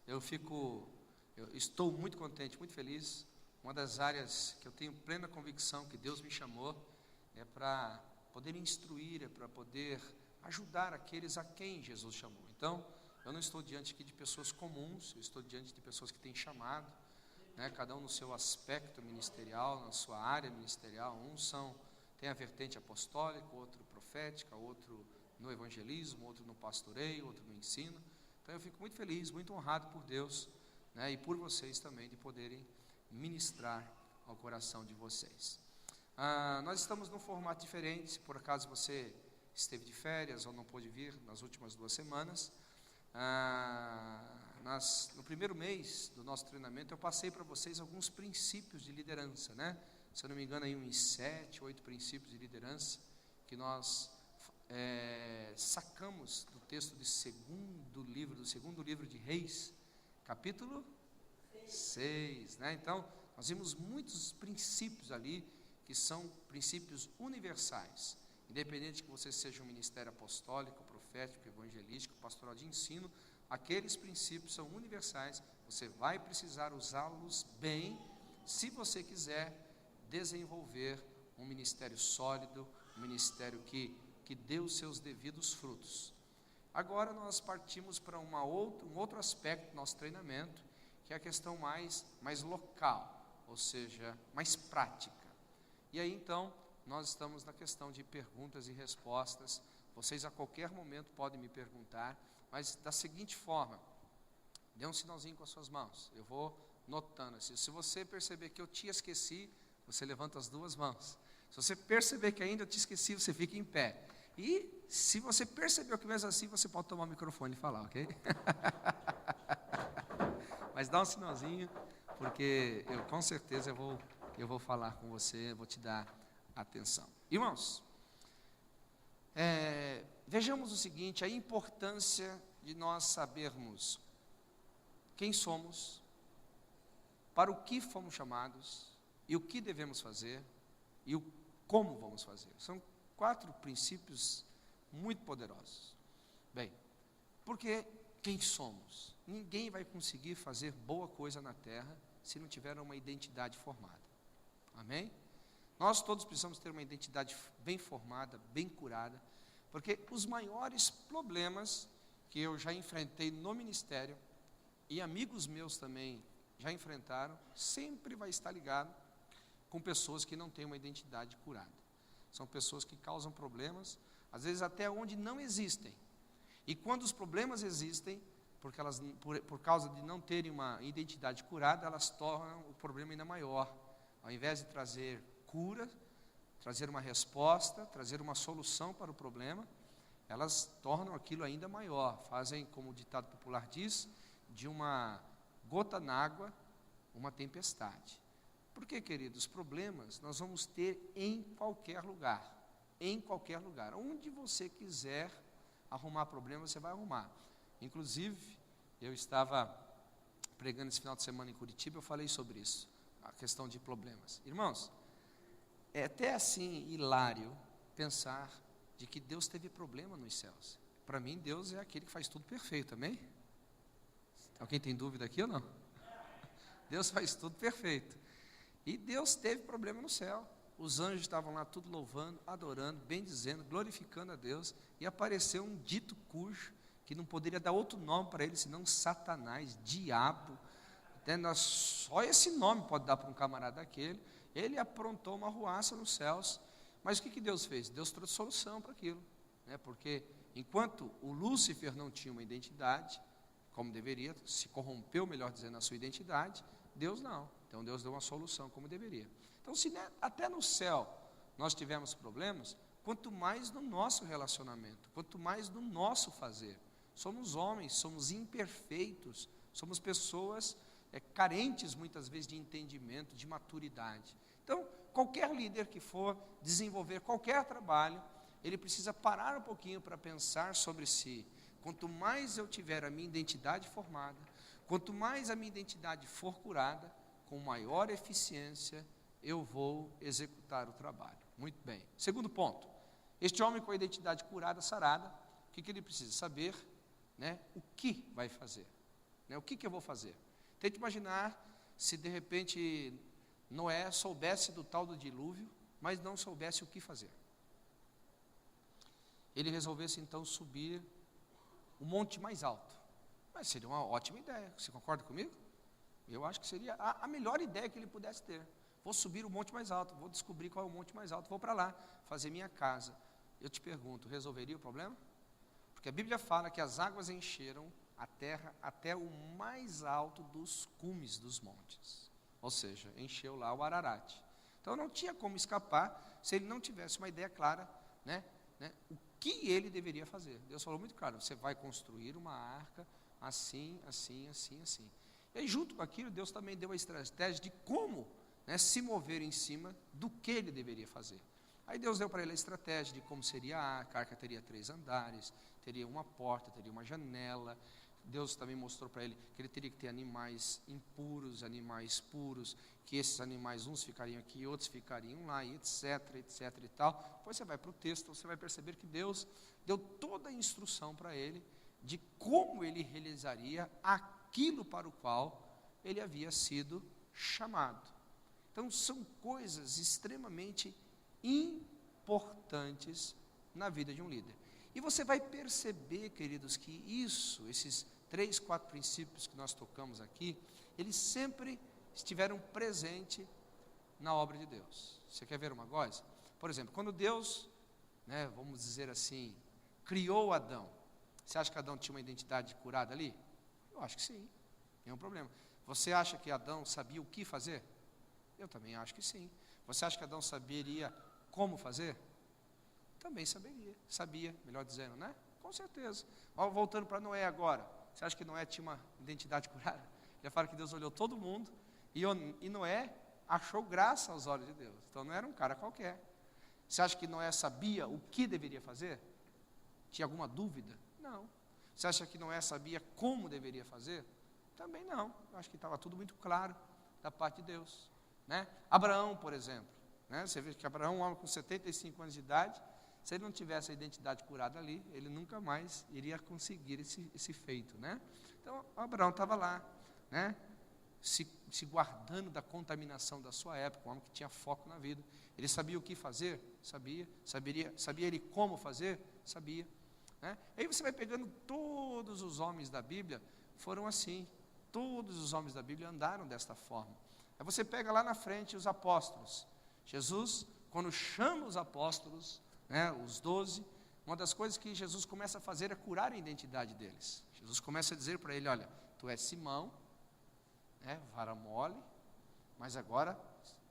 eu estou muito contente, muito feliz. Uma das áreas que eu tenho plena convicção que Deus me chamou é para poder instruir, é para poder ajudar aqueles a quem Jesus chamou. Então, eu não estou diante aqui de pessoas comuns, eu estou diante de pessoas que têm chamado, né, cada um no seu aspecto ministerial, na sua área ministerial. Tem a vertente apostólica, outro profética, outro no evangelismo, outro no pastoreio, outro no ensino. Então eu fico muito feliz, muito honrado por Deus, né, e por vocês também, de poderem ministrar ao coração de vocês. Nós estamos num formato diferente. Se por acaso você esteve de férias ou não pôde vir nas últimas 2 semanas, no primeiro mês do nosso treinamento eu passei para vocês alguns princípios de liderança, né? Se eu não me engano, aí uns 7, 8 princípios de liderança que nós sacamos do texto do segundo livro de Reis, capítulo 6, né? Então, nós vimos muitos princípios ali que são princípios universais, independente que você seja um ministério apostólico, profético, evangelístico, pastoral de ensino, aqueles princípios são universais. Você vai precisar usá-los bem se você quiser desenvolver um ministério sólido, um ministério que dê os seus devidos frutos. Agora nós partimos para um outro aspecto do nosso treinamento, que é a questão mais local, ou seja, mais prática. E aí então, nós estamos na questão de perguntas e respostas. Vocês a qualquer momento podem me perguntar, mas da seguinte forma: dê um sinalzinho com as suas mãos, eu vou notando assim. Se você perceber que eu te esqueci, você levanta as 2 mãos. Se você perceber que ainda eu te esqueci, você fica em pé. E se você percebeu que mesmo assim, você pode tomar o microfone e falar, ok? Mas dá um sinalzinho, porque eu com certeza eu vou falar com você, eu vou te dar atenção. Irmãos, vejamos o seguinte: a importância de nós sabermos quem somos, para o que fomos chamados, e o que devemos fazer, e o como vamos fazer. São 4 princípios muito poderosos. Bem, porque quem somos? Ninguém vai conseguir fazer boa coisa na terra se não tiver uma identidade formada. Amém? Nós todos precisamos ter uma identidade bem formada, bem curada, porque os maiores problemas que eu já enfrentei no ministério, e amigos meus também já enfrentaram, sempre vai estar ligado com pessoas que não têm uma identidade curada. São pessoas que causam problemas, às vezes até onde não existem. E quando os problemas existem, porque por causa de não terem uma identidade curada, elas tornam o problema ainda maior. Ao invés de trazer cura, trazer uma resposta, trazer uma solução para o problema, elas tornam aquilo ainda maior. Fazem, como o ditado popular diz, de uma gota d'água uma tempestade. Por que, queridos? Problemas nós vamos ter em qualquer lugar. Em qualquer lugar. Onde você quiser arrumar problema, você vai arrumar. Inclusive, eu estava pregando esse final de semana em Curitiba, eu falei sobre isso, a questão de problemas. Irmãos, é até assim hilário pensar de que Deus teve problema nos céus. Para mim, Deus é aquele que faz tudo perfeito, amém? Alguém tem dúvida aqui ou não? Deus faz tudo perfeito. E Deus teve problema no céu. Os anjos estavam lá tudo louvando, adorando, bendizendo, glorificando a Deus, e apareceu um dito cujo, que não poderia dar outro nome para ele, senão Satanás, diabo. Só esse nome pode dar para um camarada daquele. Ele aprontou uma arruaça nos céus. Mas o que Deus fez? Deus trouxe solução para aquilo, né? Porque enquanto o Lúcifer não tinha uma identidade, como deveria, se corrompeu, melhor dizendo, a sua identidade, Deus não. Então Deus deu uma solução como deveria. Então, se até no céu nós tivermos problemas, quanto mais no nosso relacionamento, quanto mais no nosso fazer. Somos homens, somos imperfeitos, somos pessoas carentes muitas vezes de entendimento, de maturidade. Então, qualquer líder que for desenvolver qualquer trabalho, ele precisa parar um pouquinho para pensar sobre si. Quanto mais eu tiver a minha identidade formada, quanto mais a minha identidade for curada, com maior eficiência eu vou executar o trabalho. Muito bem. Segundo ponto, este homem com a identidade curada, sarada, o que ele precisa saber, né? O que vai fazer? né? O que eu vou fazer? Tente imaginar se de repente Noé soubesse do tal do dilúvio, mas não soubesse o que fazer. Ele resolvesse então subir o monte mais alto. Mas seria uma ótima ideia, você concorda comigo? Eu acho que seria a melhor ideia que ele pudesse ter. Vou subir o monte mais alto, vou descobrir qual é o monte mais alto, vou para lá, fazer minha casa. Eu te pergunto, resolveria o problema? Porque a Bíblia fala que as águas encheram a terra até o mais alto dos cumes dos montes. Ou seja, encheu lá o Ararat. Então não tinha como escapar se ele não tivesse uma ideia clara, né, o que ele deveria fazer. Deus falou muito claro, você vai construir uma arca assim, assim, assim, assim. E aí, junto com aquilo, Deus também deu a estratégia de como, né, se mover em cima do que ele deveria fazer. Aí Deus deu para ele a estratégia de como seria a arca teria 3 andares, teria uma porta, teria uma janela. Deus também mostrou para ele que ele teria que ter animais impuros, animais puros, que esses animais, uns ficariam aqui, outros ficariam lá, e etc, etc e tal. Depois você vai para o texto, você vai perceber que Deus deu toda a instrução para ele de como ele realizaria aquilo para o qual ele havia sido chamado. Então, são coisas extremamente importantes na vida de um líder. E você vai perceber, queridos, que esses 3, 4 princípios que nós tocamos aqui, eles sempre estiveram presentes na obra de Deus. Você quer ver uma coisa? Por exemplo, quando Deus, né, vamos dizer assim, criou Adão, você acha que Adão tinha uma identidade curada ali? Eu acho que sim, nenhum problema. Você acha que Adão sabia o que fazer? Eu também acho que sim. Você acha que Adão saberia como fazer? Também sabia, melhor dizendo, né? Com certeza. Voltando para Noé agora, você acha que Noé tinha uma identidade curada? Já fala que Deus olhou todo mundo e Noé achou graça aos olhos de Deus. Então não era um cara qualquer. Você acha que Noé sabia o que deveria fazer? Tinha alguma dúvida? Não. Você acha que Noé sabia como deveria fazer? Também não. Eu acho que estava tudo muito claro da parte de Deus, né? Abraão, por exemplo, né? Você vê que Abraão, um homem com 75 anos de idade, se ele não tivesse a identidade curada ali, ele nunca mais iria conseguir esse feito, né? Então, Abraão estava lá, né? Se guardando da contaminação da sua época, um homem que tinha foco na vida. Ele sabia o que fazer? Sabia. Sabia ele como fazer? Sabia. Né? Aí você vai pegando todos os homens da Bíblia, foram assim. Todos os homens da Bíblia andaram desta forma. Aí você pega lá na frente os apóstolos. Jesus, quando chama os apóstolos, né, os 12, uma das coisas que Jesus começa a fazer é curar a identidade deles. Jesus começa a dizer para ele, olha, tu és Simão, né, vara mole, mas agora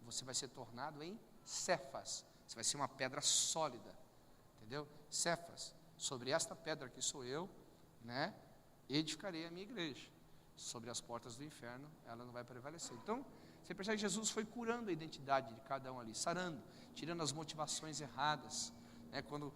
você vai ser tornado em Cefas. Você vai ser uma pedra sólida, entendeu? Cefas, sobre esta pedra que sou eu, né, edificarei a minha igreja. Sobre as portas do inferno, ela não vai prevalecer. Então, você percebe que Jesus foi curando a identidade de cada um ali, sarando, tirando as motivações erradas. Né? Quando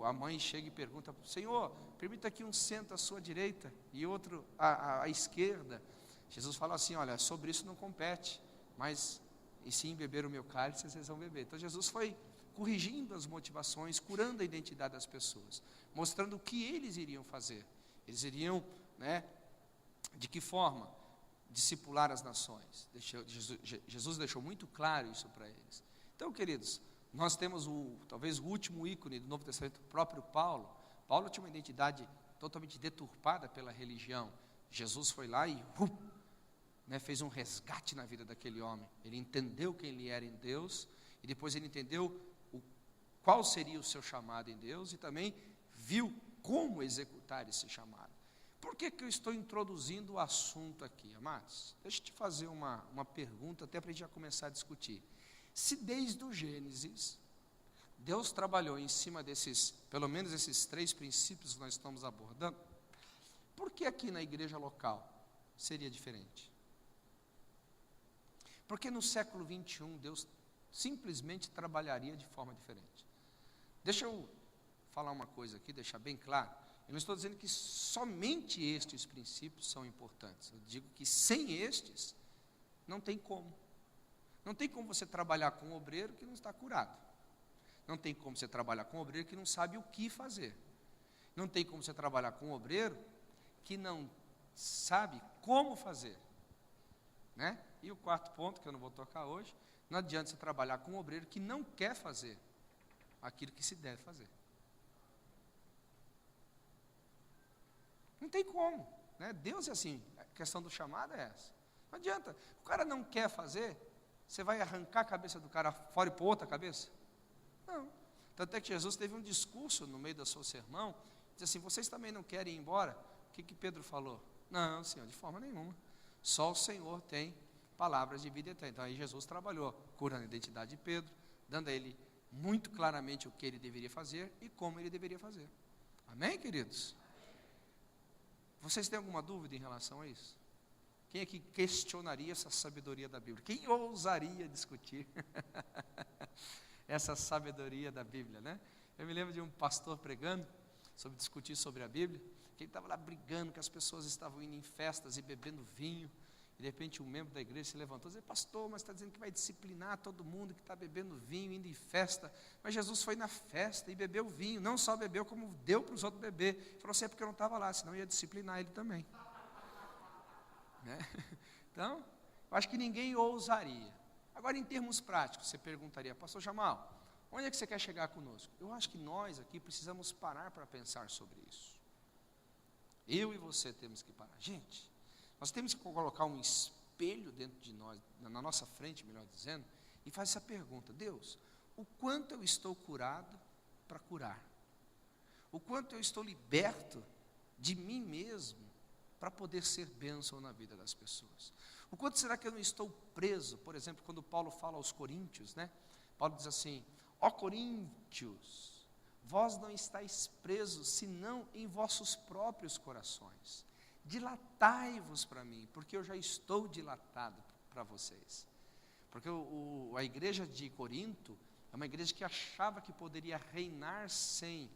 a mãe chega e pergunta, Senhor, permita que um senta à sua direita e outro à esquerda. Jesus fala assim, olha, sobre isso não compete, mas e sim beber o meu cálice, vocês vão beber. Então Jesus foi corrigindo as motivações, curando a identidade das pessoas, mostrando o que eles iriam fazer. Eles iriam, né, de que forma? Discipular as nações. Jesus deixou muito claro isso para eles. Então, queridos, nós temos talvez o último ícone do Novo Testamento, o próprio Paulo. Paulo tinha uma identidade totalmente deturpada pela religião. Jesus foi lá e né, fez um resgate na vida daquele homem. Ele entendeu quem ele era em Deus, e depois ele entendeu qual seria o seu chamado em Deus, e também viu como executar esse chamado. Por que eu estou introduzindo o assunto aqui, amados? Deixa eu te fazer uma pergunta, até para a gente já começar a discutir. Se desde o Gênesis, Deus trabalhou em cima pelo menos esses 3 princípios que nós estamos abordando, por que aqui na igreja local seria diferente? Porque no século 21, Deus simplesmente trabalharia de forma diferente. Deixa eu falar uma coisa aqui, deixar bem claro. Eu não estou dizendo que somente estes princípios são importantes. Eu digo que sem estes, não tem como. Não tem como você trabalhar com um obreiro que não está curado. Não tem como você trabalhar com um obreiro que não sabe o que fazer. Não tem como você trabalhar com um obreiro que não sabe como fazer, né? E o quarto ponto, que eu não vou tocar hoje, não adianta você trabalhar com um obreiro que não quer fazer aquilo que se deve fazer. Não tem como, né? Deus é assim, a questão do chamado é essa. Não adianta, o cara não quer fazer, você vai arrancar a cabeça do cara fora e pôr outra cabeça? Não. Tanto é que Jesus teve um discurso no meio do seu sermão, disse assim, vocês também não querem ir embora? O que Pedro falou? Não, Senhor, de forma nenhuma. Só o Senhor tem palavras de vida eterna. Então aí Jesus trabalhou, curando a identidade de Pedro, dando a ele muito claramente o que ele deveria fazer e como ele deveria fazer. Amém, queridos? Vocês têm alguma dúvida em relação a isso? Quem aqui questionaria essa sabedoria da Bíblia? Quem ousaria discutir essa sabedoria da Bíblia, né? Eu me lembro de um pastor pregando sobre discutir sobre a Bíblia, que ele estava lá brigando, que as pessoas estavam indo em festas e bebendo vinho, e de repente um membro da igreja se levantou e disse, pastor, mas está dizendo que vai disciplinar todo mundo que está bebendo vinho, indo em festa, mas Jesus foi na festa e bebeu vinho, não só bebeu, como deu para os outros beber. Ele falou assim, é porque eu não estava lá, senão ia disciplinar ele também. Né? Então, eu acho que ninguém ousaria. Agora, em termos práticos, você perguntaria, pastor Jamal, onde é que você quer chegar conosco? Eu acho que nós aqui precisamos parar para pensar sobre isso. Eu e você temos que parar. Gente, nós temos que colocar um espelho dentro de nós, na nossa frente, melhor dizendo, e fazer essa pergunta, Deus, o quanto eu estou curado para curar? O quanto eu estou liberto de mim mesmo para poder ser bênção na vida das pessoas? O quanto será que eu não estou preso? Por exemplo, quando Paulo fala aos coríntios, né? Paulo diz assim, ó coríntios, vós não estáis presos, senão em vossos próprios corações. Dilatai-vos para mim, porque eu já estou dilatado para vocês. Porque a igreja de Corinto é uma igreja que achava que poderia reinar sem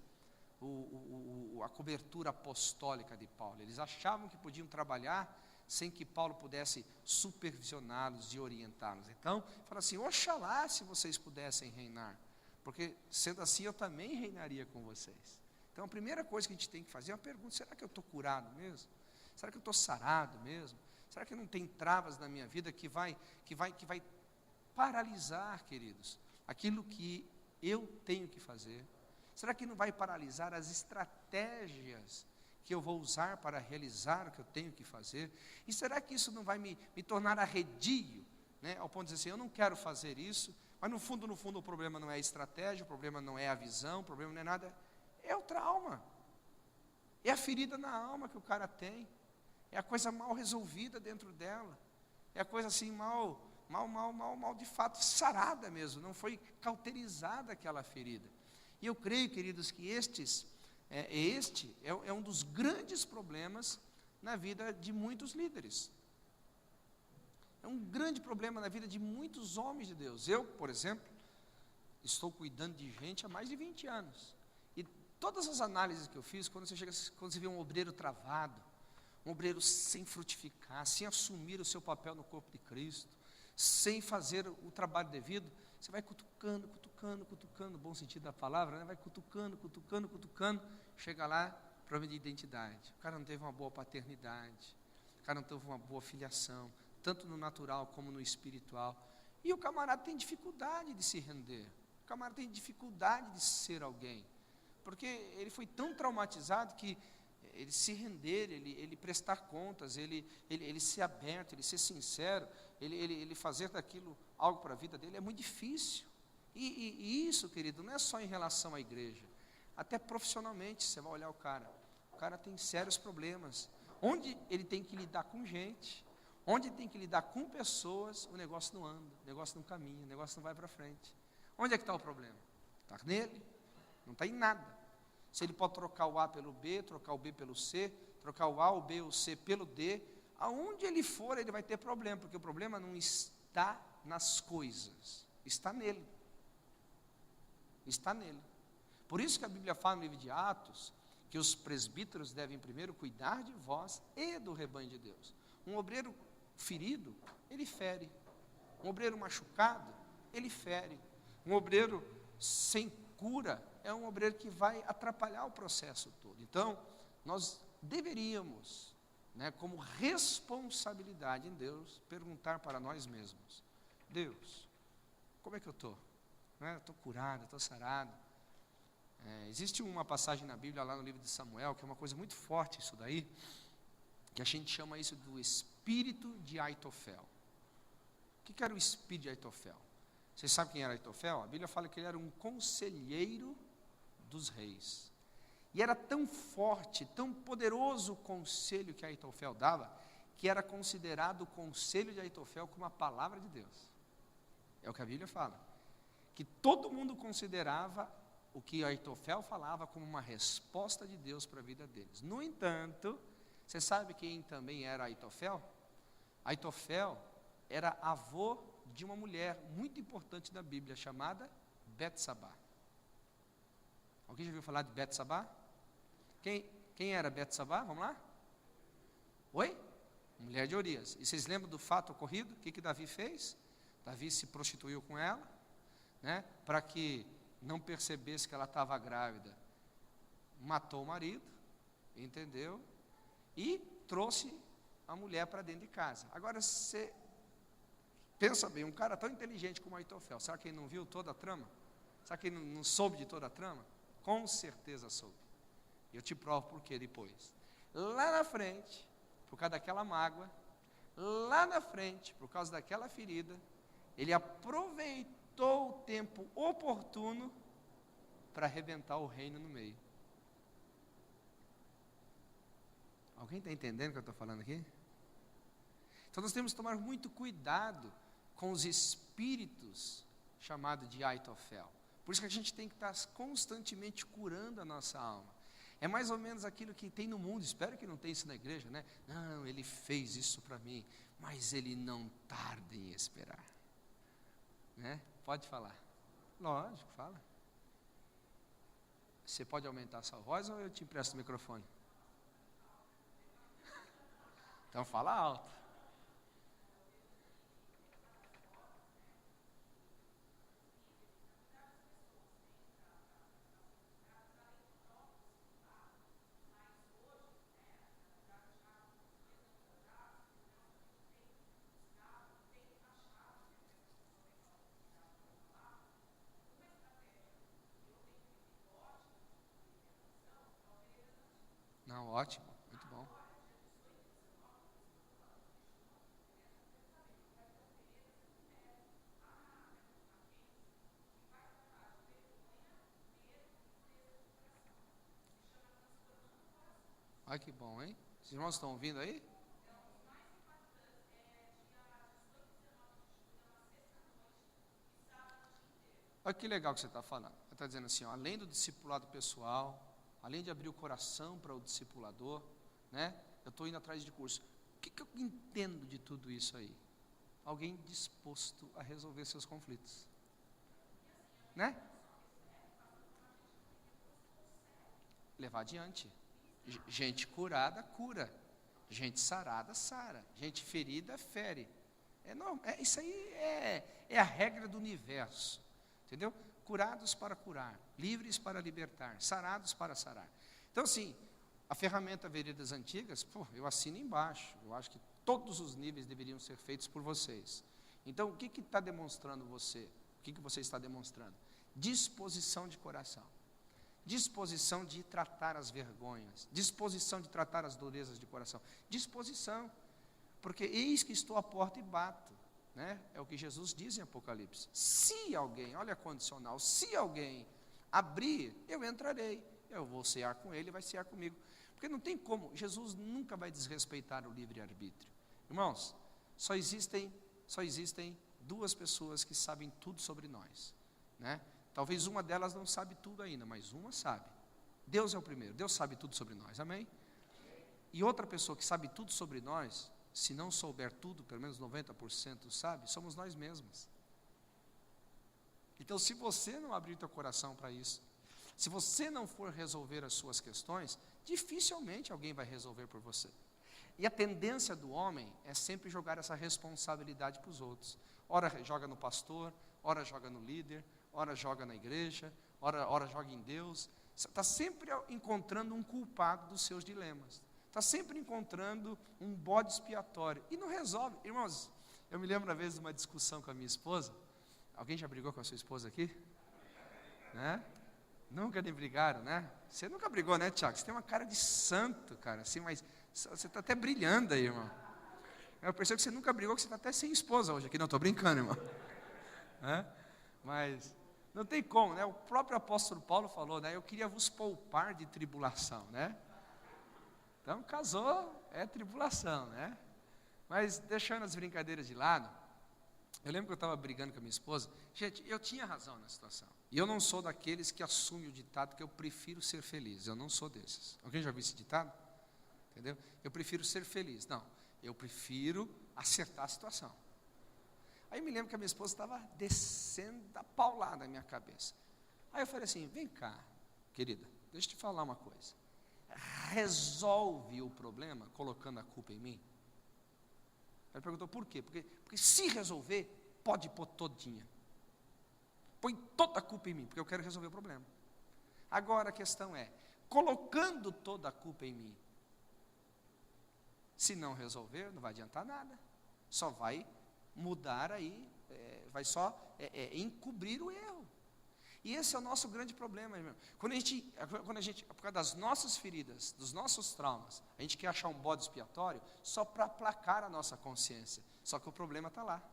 a cobertura apostólica de Paulo. Eles achavam que podiam trabalhar sem que Paulo pudesse supervisioná-los e orientá-los. Então, fala assim, oxalá se vocês pudessem reinar, porque sendo assim eu também reinaria com vocês. Então a primeira coisa que a gente tem que fazer é uma pergunta, será que eu estou curado mesmo? Será que eu estou sarado mesmo? Será que não tem travas na minha vida que vai paralisar, queridos, aquilo que eu tenho que fazer? Será que não vai paralisar as estratégias que eu vou usar para realizar o que eu tenho que fazer? E será que isso não vai me tornar arredio, né, ao ponto de dizer assim, eu não quero fazer isso, mas no fundo o problema não é a estratégia, o problema não é a visão, o problema não é nada, é o trauma, é a ferida na alma que o cara tem, é a coisa mal resolvida dentro dela, é a coisa assim mal de fato sarada mesmo, não foi cauterizada aquela ferida. E eu creio, queridos, que este é um dos grandes problemas na vida de muitos líderes. É um grande problema na vida de muitos homens de Deus. Eu, por exemplo, estou cuidando de gente há mais de 20 anos. E todas as análises que eu fiz, quando você vê um obreiro travado, um obreiro sem frutificar, sem assumir o seu papel no corpo de Cristo, sem fazer o trabalho devido, você vai cutucando, no bom sentido da palavra, né? Vai cutucando, chega lá, problema de identidade. O cara não teve uma boa paternidade, o cara não teve uma boa filiação, tanto no natural como no espiritual. E o camarada tem dificuldade de se render, o camarada tem dificuldade de ser alguém, porque ele foi tão traumatizado que ele se render, ele prestar contas, ele ser aberto, ele ser sincero, ele fazer daquilo algo para a vida dele é muito difícil. E isso, querido, não é só em relação à igreja, até profissionalmente, você vai olhar o cara tem sérios problemas, onde ele tem que lidar com gente, onde ele tem que lidar com pessoas, o negócio não anda, o negócio não caminha, o negócio não vai para frente. Onde é que está o problema? Está nele, não está em nada. Se ele pode trocar o A pelo B, trocar o B pelo C, trocar o A, o B, o C pelo D, aonde ele for ele vai ter problema, porque o problema não está nas coisas, está nele. Está nele. Por isso que a Bíblia fala no livro de Atos, que os presbíteros devem primeiro cuidar de vós e do rebanho de Deus. Um obreiro ferido, ele fere. Um obreiro machucado, ele fere. Um obreiro sem cura, é um obreiro que vai atrapalhar o processo todo. Então, nós deveríamos, né, como responsabilidade em Deus, perguntar para nós mesmos: Deus, como é que eu estou? Estou curado, estou sarado. Existe uma passagem na Bíblia, lá no livro de Samuel, que é uma coisa muito forte isso daí, que a gente chama isso do espírito de Aitofel. O que era o espírito de Aitofel? Vocês sabem quem era Aitofel? A Bíblia fala que ele era um conselheiro dos reis. E era tão forte, tão poderoso o conselho que Aitofel dava, que era considerado o conselho de Aitofel como a palavra de Deus. É o que a Bíblia fala. Que todo mundo considerava o que Aitofel falava como uma resposta de Deus para a vida deles. No entanto, você sabe quem também era Aitofel? Aitofel era avô de uma mulher muito importante da Bíblia, chamada Betsabá. Alguém já ouviu falar de Betsabá? Quem era Betsabá? Vamos lá? Oi? Mulher de Urias. E vocês lembram do fato ocorrido? O que Davi fez? Davi se prostituiu com ela, né, para que não percebesse que ela estava grávida. Matou o marido, entendeu? E trouxe a mulher para dentro de casa. Agora, você pensa bem, um cara tão inteligente como Aitofel, será que ele não viu toda a trama? Será que ele não soube de toda a trama? Com certeza soube. Eu te provo por quê depois. Lá na frente, por causa daquela mágoa, lá na frente, por causa daquela ferida, ele aproveitou o tempo oportuno para arrebentar o reino no meio. Alguém está entendendo o que eu estou falando aqui? Então nós temos que tomar muito cuidado com os espíritos chamados de Aitofel. Por isso que a gente tem que estar constantemente curando a nossa alma. É mais ou menos aquilo que tem no mundo, espero que não tenha isso na igreja, né? Não, ele fez isso para mim, mas ele não tarda em esperar. Né? Pode falar. Lógico, fala. Você pode aumentar a sua voz ou eu te empresto o microfone? Então fala alto. Não, ótimo, muito bom. Olha que bom, hein? Os irmãos estão ouvindo aí? Olha que legal que você está falando. Você está dizendo assim, ó, além do discipulado pessoal, além de abrir o coração para o discipulador, né? Eu estou indo atrás de curso. O que eu entendo de tudo isso aí? Alguém disposto a resolver seus conflitos. Né? Levar adiante. Gente curada, cura. Gente sarada, sara. Gente ferida, fere. Isso aí é a regra do universo. Entendeu? Curados para curar, livres para libertar, sarados para sarar. Então, assim, a ferramenta Veredas Antigas, eu assino embaixo. Eu acho que todos os níveis deveriam ser feitos por vocês. Então, o que está demonstrando você? O que você está demonstrando? Disposição de coração. Disposição de tratar as vergonhas. Disposição de tratar as durezas de coração. Disposição. Porque eis que estou à porta e bato. Né? É o que Jesus diz em Apocalipse. Se alguém, olha a condicional, se alguém abrir, eu entrarei. Eu vou cear com ele, vai cear comigo. Porque não tem como, Jesus nunca vai desrespeitar o livre-arbítrio. Irmãos, só existem duas pessoas que sabem tudo sobre nós. Né? Talvez uma delas não sabe tudo ainda, mas uma sabe. Deus é o primeiro, Deus sabe tudo sobre nós, amém? E outra pessoa que sabe tudo sobre nós, se não souber tudo, pelo menos 90% sabe, somos nós mesmos. Então, se você não abrir teu coração para isso, se você não for resolver as suas questões, dificilmente alguém vai resolver por você. E a tendência do homem é sempre jogar essa responsabilidade para os outros. Ora joga no pastor, ora joga no líder, ora joga na igreja, ora joga em Deus. Está sempre encontrando um culpado dos seus dilemas. Está sempre encontrando um bode expiatório. E não resolve. Irmãos, eu me lembro uma vez de uma discussão com a minha esposa. Alguém já brigou com a sua esposa aqui? Né? Nunca nem brigaram, né? Você nunca brigou, né, Tiago? Você tem uma cara de santo, cara. Assim, mas você está até brilhando aí, irmão. Eu percebo que você nunca brigou, que você está até sem esposa hoje aqui. Não, estou brincando, irmão. Mas não tem como, né? O próprio apóstolo Paulo falou, né? Eu queria vos poupar de tribulação, né? Então, casou, é tribulação, né? Mas, deixando as brincadeiras de lado, eu lembro que eu estava brigando com a minha esposa. Gente, eu tinha razão na situação. E eu não sou daqueles que assumem o ditado que eu prefiro ser feliz. Eu não sou desses. Alguém já viu esse ditado? Entendeu? Eu prefiro ser feliz. Não, eu prefiro acertar a situação. Aí me lembro que a minha esposa estava descendo da paulada na minha cabeça. Aí eu falei assim, vem cá, querida, deixa eu te falar uma coisa. Resolve o problema colocando a culpa em mim? Ela perguntou por quê? Porque se resolver, pode pôr todinha. Põe toda a culpa em mim, porque eu quero resolver o problema. Agora a questão é, colocando toda a culpa em mim, se não resolver, não vai adiantar nada. Só vai mudar aí, vai só encobrir o erro. E esse é o nosso grande problema, irmão. Quando a gente, por causa das nossas feridas, dos nossos traumas, a gente quer achar um bode expiatório só para aplacar a nossa consciência. Só que o problema está lá.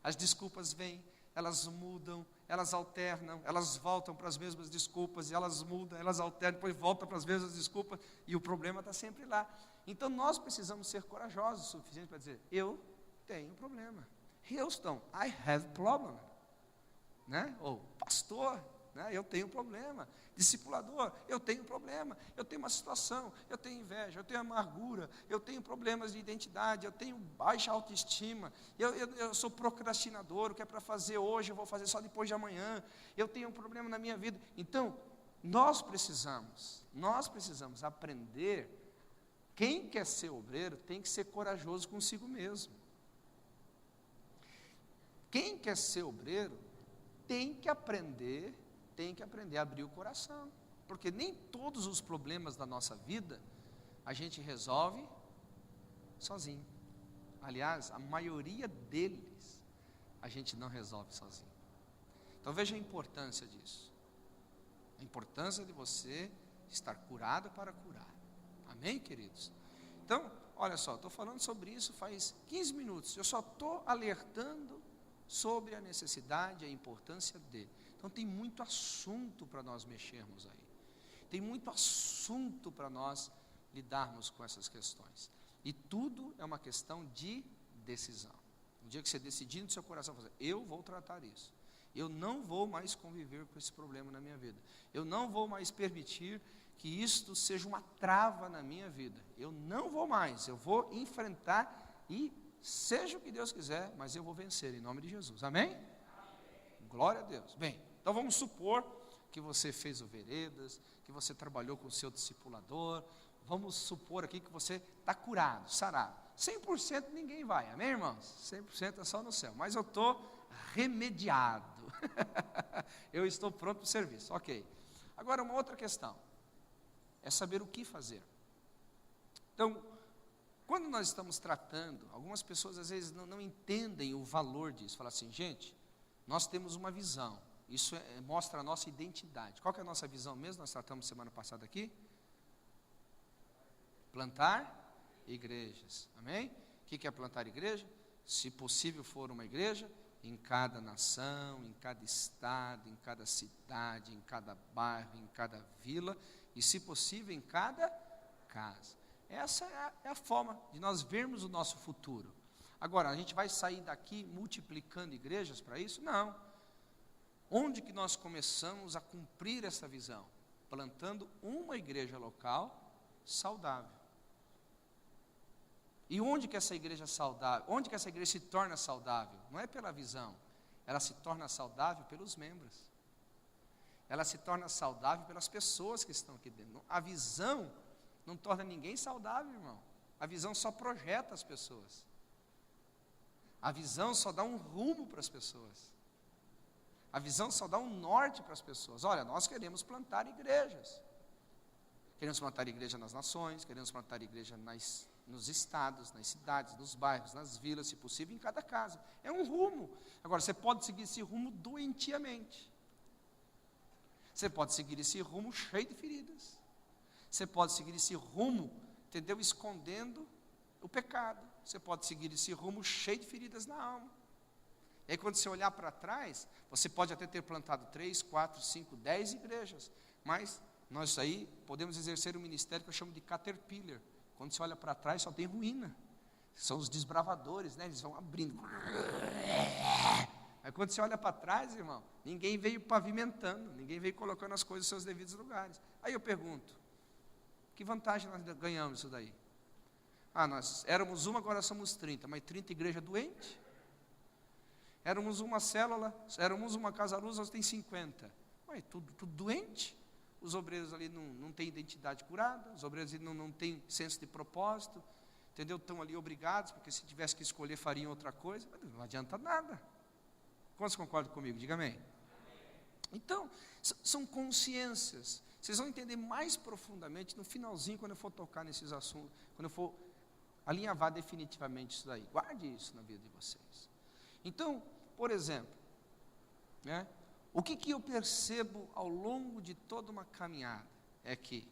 As desculpas vêm, elas mudam, elas alternam, elas voltam para as mesmas desculpas, e elas mudam, elas alternam, depois voltam para as mesmas desculpas, e o problema está sempre lá. Então nós precisamos ser corajosos o suficiente para dizer, eu tenho problema. Houston, I have problem. Né? Ou pastor, né? Eu tenho problema. Discipulador, eu tenho problema. Eu tenho uma situação, eu tenho inveja, eu tenho amargura, eu tenho problemas de identidade, eu tenho baixa autoestima, eu sou procrastinador, o que é para fazer hoje, eu vou fazer só depois de amanhã. Eu tenho um problema na minha vida. Então, nós precisamos aprender. Quem quer ser obreiro tem que ser corajoso consigo mesmo. Quem quer ser obreiro tem que aprender a abrir o coração, porque nem todos os problemas da nossa vida a gente resolve sozinho. Aliás, a maioria deles a gente não resolve sozinho. Então veja a importância disso. A importância de você estar curado para curar. Amém, queridos? Então, olha só, estou falando sobre isso faz 15 minutos. Eu só estou alertando sobre a necessidade e a importância dele. Então tem muito assunto para nós mexermos aí. Tem muito assunto para nós lidarmos com essas questões. E tudo é uma questão de decisão. No dia que você decidir no seu coração, fazer, eu vou tratar isso. Eu não vou mais conviver com esse problema na minha vida. Eu não vou mais permitir que isto seja uma trava na minha vida. Eu não vou mais. Eu vou enfrentar e seja o que Deus quiser, mas eu vou vencer em nome de Jesus. Amém? Amém. Glória a Deus. Bem, então vamos supor que você fez o Veredas, que você trabalhou com o seu discipulador. Vamos supor aqui que você está curado, sarado. 100% ninguém vai, amém, irmãos? 100% é só no céu. Mas eu estou remediado. Eu estou pronto para o serviço, ok. Agora uma outra questão, é saber o que fazer. Então, quando nós estamos tratando, algumas pessoas às vezes não entendem o valor disso. Falam assim, gente, nós temos uma visão, isso mostra a nossa identidade. Qual que é a nossa visão mesmo? Nós tratamos semana passada aqui. Plantar igrejas, amém? O que é plantar igreja? Se possível for uma igreja, em cada nação, em cada estado, em cada cidade, em cada bairro, em cada vila, e se possível em cada casa. Essa é a forma de nós vermos o nosso futuro. Agora, a gente vai sair daqui multiplicando igrejas para isso? Não. Onde que nós começamos a cumprir essa visão? Plantando uma igreja local saudável. E onde que essa igreja é saudável? Onde que essa igreja se torna saudável? Não é pela visão, ela se torna saudável pelos membros. Ela se torna saudável pelas pessoas que estão aqui dentro. A visão não torna ninguém saudável, irmão. A visão só projeta as pessoas. A visão só dá um rumo para as pessoas. A visão só dá um norte para as pessoas. Olha, nós queremos plantar igrejas. Queremos plantar igreja nas nações, queremos plantar igreja nos estados, nas cidades, nos bairros, nas vilas, se possível, em cada casa. É um rumo. Agora, você pode seguir esse rumo doentiamente. Você pode seguir esse rumo cheio de feridas. Você pode seguir esse rumo, entendeu? Escondendo o pecado. Você pode seguir esse rumo cheio de feridas na alma. E aí, quando você olhar para trás, você pode até ter plantado 3, 4, 5, 10 igrejas, mas nós aí podemos exercer um ministério que eu chamo de caterpillar. Quando você olha para trás, só tem ruína. São os desbravadores, né? Eles vão abrindo. Aí quando você olha para trás, irmão, ninguém veio pavimentando, ninguém veio colocando as coisas nos seus devidos lugares. Aí eu pergunto, que vantagem nós ganhamos isso daí? Nós éramos uma, agora somos 30, mas 30 igrejas doentes. Éramos uma célula, éramos uma casa-luz, nós tem 50. Mas tudo doente. Os obreiros ali não têm identidade curada, os obreiros ali não têm senso de propósito, entendeu? Estão ali obrigados, porque se tivesse que escolher fariam outra coisa, mas não adianta nada. Quantos concordam comigo? Diga amém. Então, são consciências. Vocês vão entender mais profundamente no finalzinho, quando eu for tocar nesses assuntos, quando eu for alinhavar definitivamente isso daí. Guarde isso na vida de vocês. Então, por exemplo, né, o que eu percebo ao longo de toda uma caminhada é que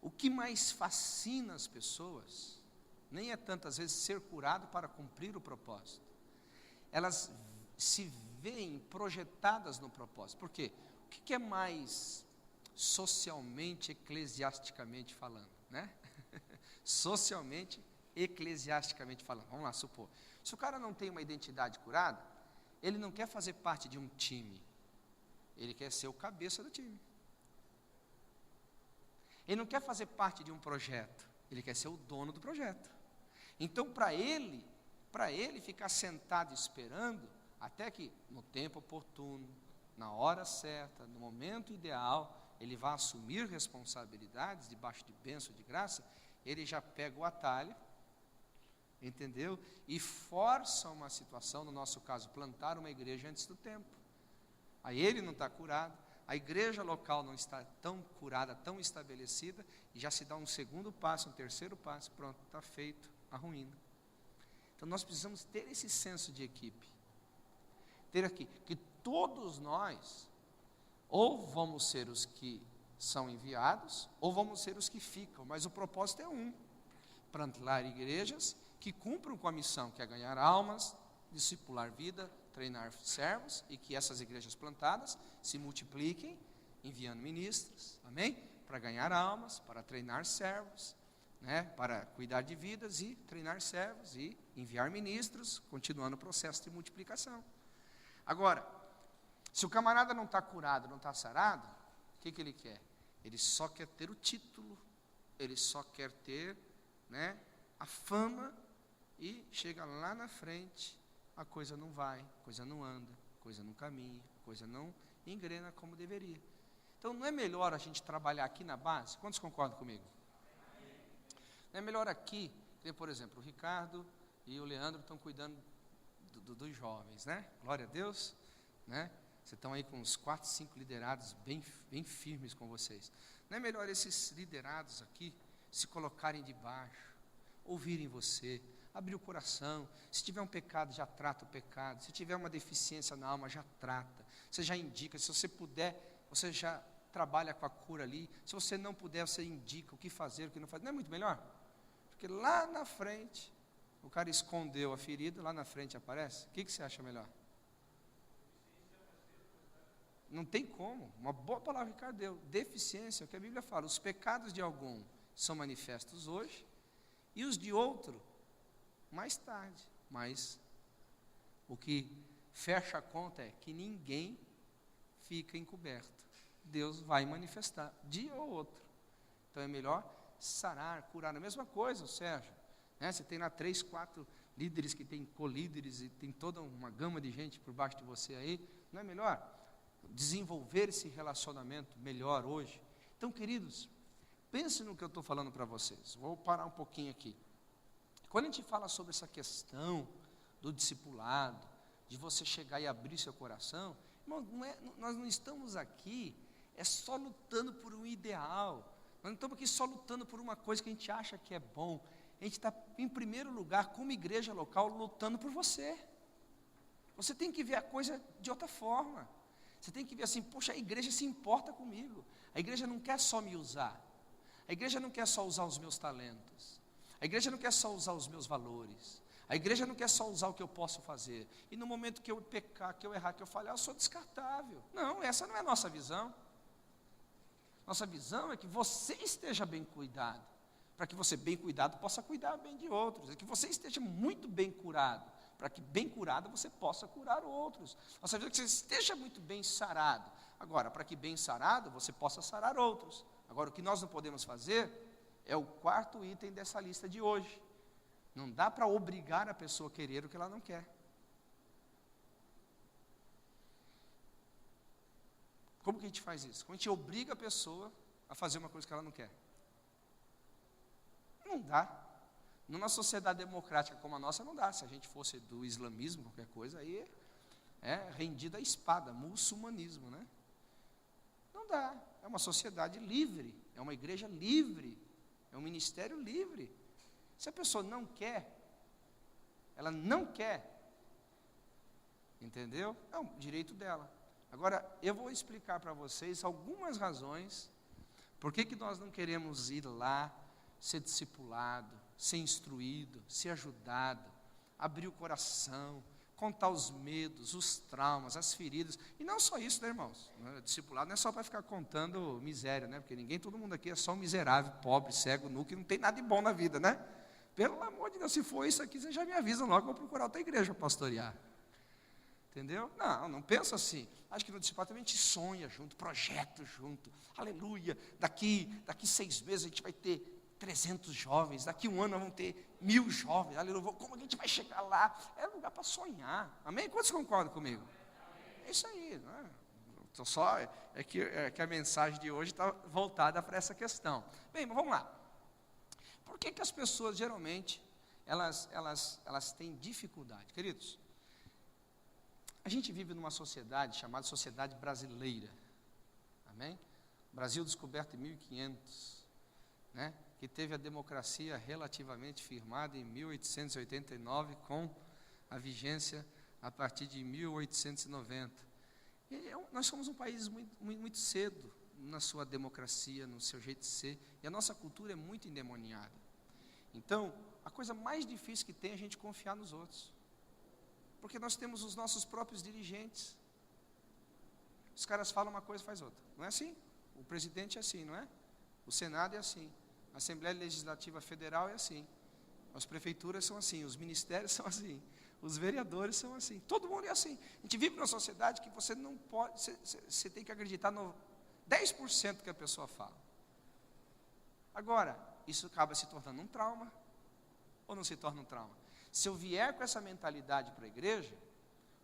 o que mais fascina as pessoas nem é tantas vezes ser curado para cumprir o propósito. Elas se veem projetadas no propósito. Por quê? O que é mais socialmente, eclesiasticamente falando, né? Socialmente, eclesiasticamente falando. Vamos lá, supor. Se o cara não tem uma identidade curada, ele não quer fazer parte de um time. Ele quer ser o cabeça do time. Ele não quer fazer parte de um projeto. Ele quer ser o dono do projeto. Então, para ele ficar sentado esperando, até que no tempo oportuno, na hora certa, no momento ideal, ele vai assumir responsabilidades debaixo de bênção de graça, ele já pega o atalho, entendeu? E força uma situação, no nosso caso, plantar uma igreja antes do tempo. Aí ele não está curado, a igreja local não está tão curada, tão estabelecida, e já se dá um segundo passo, um terceiro passo, pronto, está feito a ruína. Então nós precisamos ter esse senso de equipe. Ter aqui, que todos nós, ou vamos ser os que são enviados, ou vamos ser os que ficam, mas o propósito é um: plantar igrejas que cumpram com a missão, que é ganhar almas, discipular vida, treinar servos, e que essas igrejas plantadas se multipliquem, enviando ministros, amém? Para ganhar almas, para treinar servos, né? Para cuidar de vidas e treinar servos e enviar ministros, continuando o processo de multiplicação. Agora, se o camarada não está curado, não está sarado, o que ele quer? Ele só quer ter o título, ele só quer ter, né, a fama, e chega lá na frente, a coisa não vai, a coisa não anda, a coisa não caminha, a coisa não engrena como deveria. Então, não é melhor a gente trabalhar aqui na base? Quantos concordam comigo? Não é melhor aqui, por exemplo, o Ricardo e o Leandro estão cuidando dos jovens, né? Glória a Deus, né? Vocês estão aí com uns 4, 5 liderados bem firmes com vocês. Não é melhor esses liderados aqui se colocarem debaixo, ouvirem você, abrir o coração? Se tiver um pecado, já trata o pecado. Se tiver uma deficiência na alma, já trata. Você já indica. Se você puder, você já trabalha com a cura ali. Se você não puder, você indica o que fazer, o que não fazer. Não é muito melhor? Porque lá na frente, o cara escondeu a ferida, lá na frente aparece. O que você acha melhor? Não tem como. Uma boa palavra que Ricardo deu. Deficiência, é o que a Bíblia fala. Os pecados de algum são manifestos hoje, e os de outro mais tarde. Mas o que fecha a conta é que ninguém fica encoberto. Deus vai manifestar, dia ou outro. Então é melhor sarar, curar. A mesma coisa, Sérgio, né? Você tem lá 3, 4 líderes que tem colíderes e tem toda uma gama de gente por baixo de você aí. Não é melhor desenvolver esse relacionamento melhor hoje? Então, queridos, pense no que eu estou falando para vocês. Vou parar um pouquinho aqui. Quando a gente fala sobre essa questão do discipulado, de você chegar e abrir seu coração, irmão, nós não estamos aqui só lutando por um ideal. Nós não estamos aqui só lutando por uma coisa que a gente acha que é bom. A gente está, em primeiro lugar, como igreja local, lutando por você. Você tem que ver a coisa de outra forma. Você tem que ver assim, poxa, a igreja se importa comigo. A igreja não quer só me usar. A igreja não quer só usar os meus talentos. A igreja não quer só usar os meus valores. A igreja não quer só usar o que eu posso fazer. E no momento que eu pecar, que eu errar, que eu falhar, eu sou descartável. Não, essa não é a nossa visão. Nossa visão é que você esteja bem cuidado. Para que você, bem cuidado, possa cuidar bem de outros. É que você esteja muito bem curado. Para que, bem curado, você possa curar outros. Nossa visão é que você esteja muito bem sarado. Agora, para que bem sarado, você possa sarar outros. Agora, o que nós não podemos fazer é o quarto item dessa lista de hoje. Não dá para obrigar a pessoa a querer o que ela não quer. Como que a gente faz isso? Como a gente obriga a pessoa a fazer uma coisa que ela não quer? Não dá. Numa sociedade democrática como a nossa, não dá. Se a gente fosse do islamismo, qualquer coisa, aí é rendida a espada, muçulmanismo, né? Não dá. É uma sociedade livre, é uma igreja livre, é um ministério livre. Se a pessoa não quer, ela não quer, entendeu? É um direito dela. Agora, eu vou explicar para vocês algumas razões por que nós não queremos ir lá, ser discipulado, ser instruído, ser ajudado, abrir o coração, contar os medos, os traumas, as feridas. E não só isso, né, irmãos? Discipulado não é só para ficar contando miséria, né? Porque todo mundo aqui é só um miserável, pobre, cego, nu, que não tem nada de bom na vida, né? Pelo amor de Deus, se for isso aqui, você já me avisa logo, eu vou procurar outra igreja para pastorear. Entendeu? Não pensa assim. Acho que no discipulado também a gente sonha junto, projeta junto. Aleluia. Daqui 6 meses a gente vai ter 300 jovens, daqui 1 ano nós vamos ter 1000 jovens, aleluia, como a gente vai chegar lá? É lugar para sonhar, amém? Quantos concordam comigo? É isso aí, não é? Então, só é que a mensagem de hoje está voltada para essa questão. Bem, mas vamos lá. Por que as pessoas geralmente, elas têm dificuldade? Queridos, a gente vive numa sociedade chamada sociedade brasileira, amém? Brasil descoberto em 1500, né? Que teve a democracia relativamente firmada em 1889, com a vigência a partir de 1890. Nós somos um país muito cedo na sua democracia, no seu jeito de ser, e a nossa cultura é muito endemoniada. Então, a coisa mais difícil que tem é a gente confiar nos outros, porque nós temos os nossos próprios dirigentes. Os caras falam uma coisa e faz outra, não é assim? O presidente é assim, não é? O Senado é assim. A Assembleia Legislativa Federal é assim, as prefeituras são assim, os ministérios são assim, os vereadores são assim, todo mundo é assim. A gente vive numa sociedade que você não pode, você tem que acreditar no 10% que a pessoa fala. Agora, isso acaba se tornando um trauma, ou não se torna um trauma? Se eu vier com essa mentalidade para a igreja,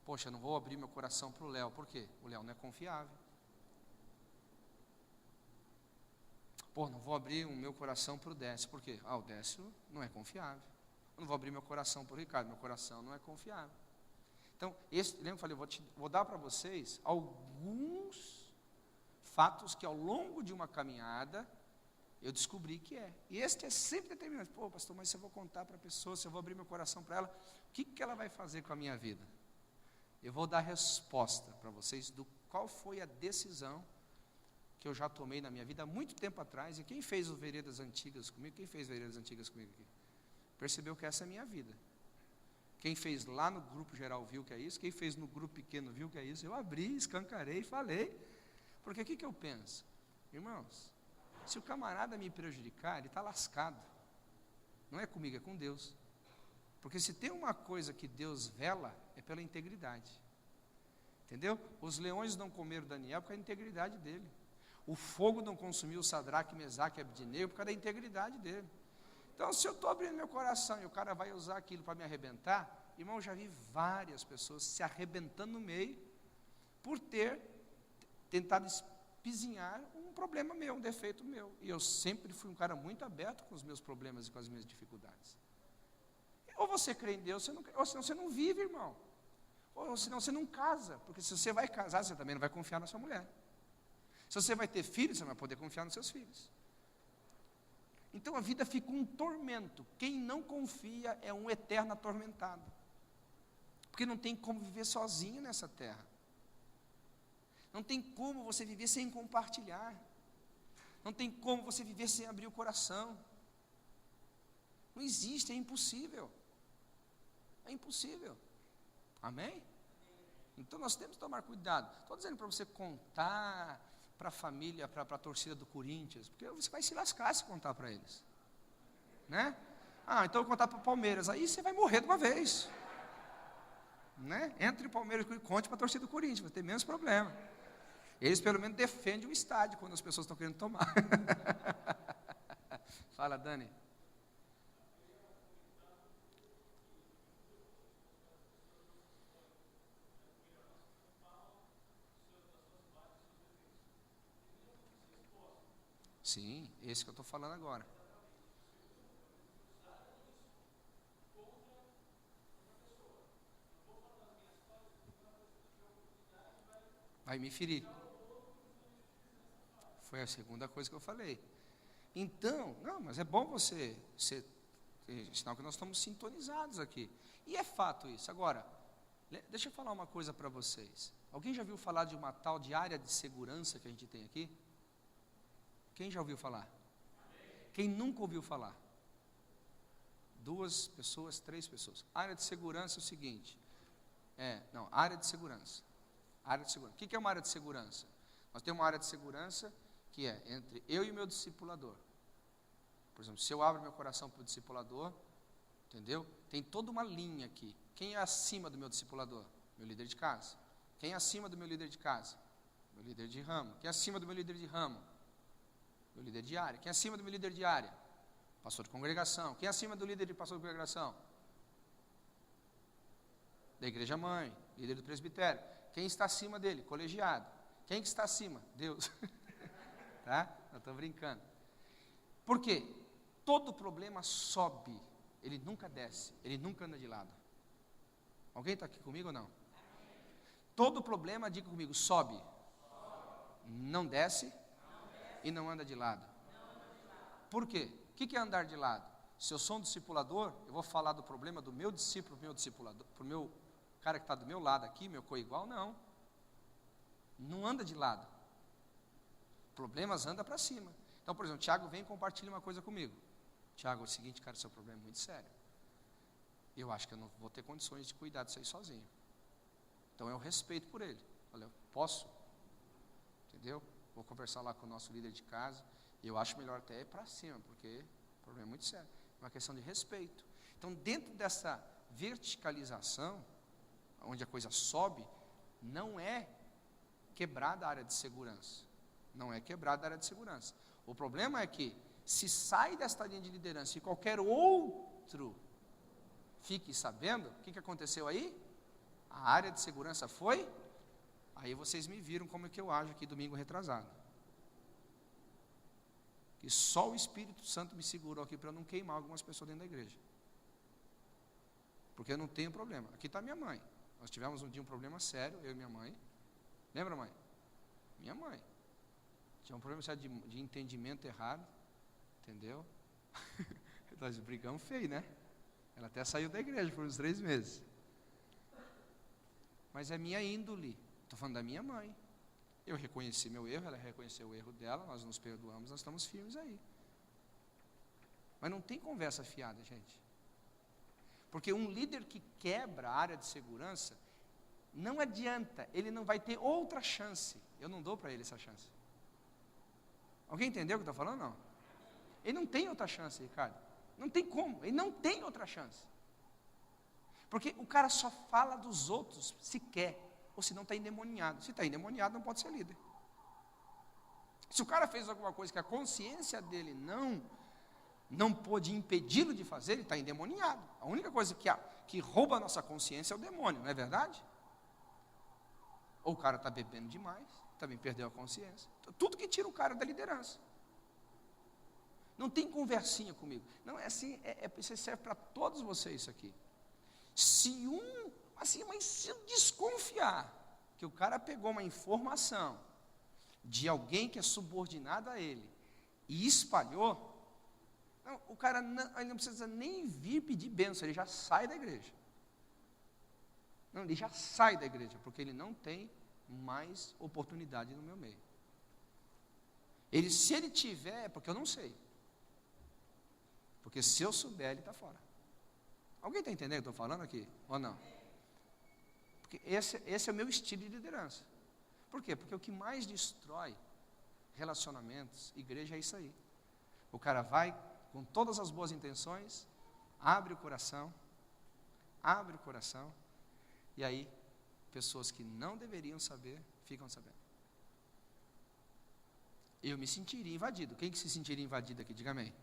poxa, eu não vou abrir meu coração para o Léo, por quê? O Léo não é confiável. Pô, não vou abrir o meu coração para o Décio, por quê? O Décio não é confiável. Eu não vou abrir meu coração para o Ricardo, meu coração não é confiável. Então, lembra que eu falei, vou dar para vocês alguns fatos que ao longo de uma caminhada, eu descobri que é. E este é sempre determinante. Pô, pastor, mas se eu vou contar para a pessoa, se eu vou abrir meu coração para ela, o que ela vai fazer com a minha vida? Eu vou dar resposta para vocês do qual foi a decisão que eu já tomei na minha vida há muito tempo atrás. E quem fez o Veredas Antigas comigo? Quem fez Veredas Antigas comigo aqui? Percebeu que essa é a minha vida. Quem fez lá no grupo geral viu que é isso. Quem fez no grupo pequeno viu que é isso. Eu abri, escancarei e falei. Porque o que eu penso? Irmãos, se o camarada me prejudicar, ele está lascado. Não é comigo, é com Deus. Porque se tem uma coisa que Deus vela, é pela integridade. Entendeu? Os leões não comeram Daniel por causa da integridade dele. O fogo não consumiu Sadraque, Mesaque e Abdinego por causa da integridade dele. Então, se eu estou abrindo meu coração e o cara vai usar aquilo para me arrebentar, irmão, eu já vi várias pessoas se arrebentando no meio por ter tentado espizinhar um problema meu, um defeito meu. E eu sempre fui um cara muito aberto com os meus problemas e com as minhas dificuldades. Ou você crê em Deus, ou senão você não vive, irmão. Ou senão você não casa, porque se você vai casar, você também não vai confiar na sua mulher. Se você vai ter filhos, você não vai poder confiar nos seus filhos. Então a vida fica um tormento. Quem não confia é um eterno atormentado. Porque não tem como viver sozinho nessa terra. Não tem como você viver sem compartilhar. Não tem como você viver sem abrir o coração. Não existe, é impossível. É impossível. Amém? Então nós temos que tomar cuidado. Estou dizendo para você contar para a família, para a torcida do Corinthians, porque você vai se lascar se contar para eles. Né? Então eu vou contar para o Palmeiras, aí você vai morrer de uma vez. Né? Entre o Palmeiras e conte para a torcida do Corinthians, vai ter menos problema. Eles pelo menos defendem o estádio quando as pessoas estão querendo tomar. Fala, Dani. Sim, esse que eu estou falando agora. Vai me ferir. Foi a segunda coisa que eu falei. Então, não, mas é bom você ser, sinal que nós estamos sintonizados aqui. E é fato isso. Agora, deixa eu falar uma coisa para vocês. Alguém já ouviu falar de uma tal de área de segurança que a gente tem aqui? Quem já ouviu falar? Quem nunca ouviu falar? 2 pessoas, 3 pessoas. Área de segurança é o seguinte. Área de segurança. Área de segurança. O que é uma área de segurança? Nós temos uma área de segurança que é entre eu e o meu discipulador. Por exemplo, se eu abro meu coração para o discipulador, entendeu? Tem toda uma linha aqui. Quem é acima do meu discipulador? Meu líder de casa. Quem é acima do meu líder de casa? Meu líder de ramo. Quem é acima do meu líder de ramo? Meu líder de área. Quem é acima do meu líder de área? Pastor de congregação. Quem é acima do líder de pastor de congregação? Da igreja mãe, líder do presbitério. Quem está acima dele? Colegiado. Quem que está acima? Deus. Tá? Eu estou brincando. Por quê? Todo problema sobe, ele nunca desce, ele nunca anda de lado. Alguém está aqui comigo ou não? Todo problema, diga comigo, sobe, não desce e não anda de lado. Por quê? O que é andar de lado? Se eu sou um discipulador, eu vou falar do problema do meu discípulo, meu discipulador, para o meu cara que está do meu lado aqui, meu co-igual, não. Não anda de lado. Problemas anda para cima. Então, por exemplo, Tiago vem e compartilha uma coisa comigo. Tiago, é o seguinte, cara, seu problema é muito sério. Eu acho que eu não vou ter condições de cuidar disso aí sozinho. Então eu respeito por ele. Olha, eu posso? Entendeu? Vou conversar lá com o nosso líder de casa. E eu acho melhor até ir para cima, porque o problema é muito sério. É uma questão de respeito. Então, dentro dessa verticalização, onde a coisa sobe, não é quebrada a área de segurança. Não é quebrada a área de segurança. O problema é que, se sai desta linha de liderança e qualquer outro fique sabendo, o que aconteceu aí? A área de segurança foi, aí vocês me viram como é que eu ajo aqui domingo retrasado. Que só o Espírito Santo me segurou aqui para eu não queimar algumas pessoas dentro da igreja. Porque eu não tenho problema. Aqui está minha mãe. Nós tivemos um dia um problema sério, eu e minha mãe. Lembra, mãe? Minha mãe. Tinha um problema sério de entendimento errado. Entendeu? Nós brigamos feio, né? Ela até saiu da igreja por uns 3 meses. Mas é minha índole. Estou falando da minha mãe. Eu reconheci meu erro, ela reconheceu o erro dela, nós nos perdoamos, nós estamos firmes aí. Mas não tem conversa fiada, gente. Porque um líder que quebra a área de segurança, não adianta, ele não vai ter outra chance. Eu não dou para ele essa chance. Alguém entendeu o que eu estou falando? Não. Ele não tem outra chance, Ricardo. Não tem como, ele não tem outra chance. Porque o cara só fala dos outros se quer, ou se não está endemoniado. Se está endemoniado, não pode ser líder. Se o cara fez alguma coisa que a consciência dele não pôde impedi-lo de fazer, ele está endemoniado. A única coisa que rouba a nossa consciência é o demônio, não é verdade? Ou o cara está bebendo demais, também perdeu a consciência. Tudo que tira o cara da liderança. Não tem conversinha comigo. Não, é assim, isso serve para todos vocês isso aqui. Mas se eu desconfiar que o cara pegou uma informação de alguém que é subordinado a ele e espalhou, Não, o cara ele não precisa nem vir pedir bênção, ele já sai da igreja. Não, ele já sai da igreja, porque ele não tem mais oportunidade no meu meio. Se ele tiver, é porque eu não sei. Porque se eu souber, ele está fora. Alguém está entendendo o que eu estou falando aqui? Ou não? Porque esse é o meu estilo de liderança. Por quê? Porque o que mais destrói relacionamentos, igreja, é isso aí. O cara vai com todas as boas intenções, abre o coração, e aí, pessoas que não deveriam saber, ficam sabendo. Eu me sentiria invadido. Quem que se sentiria invadido aqui? Diga amém.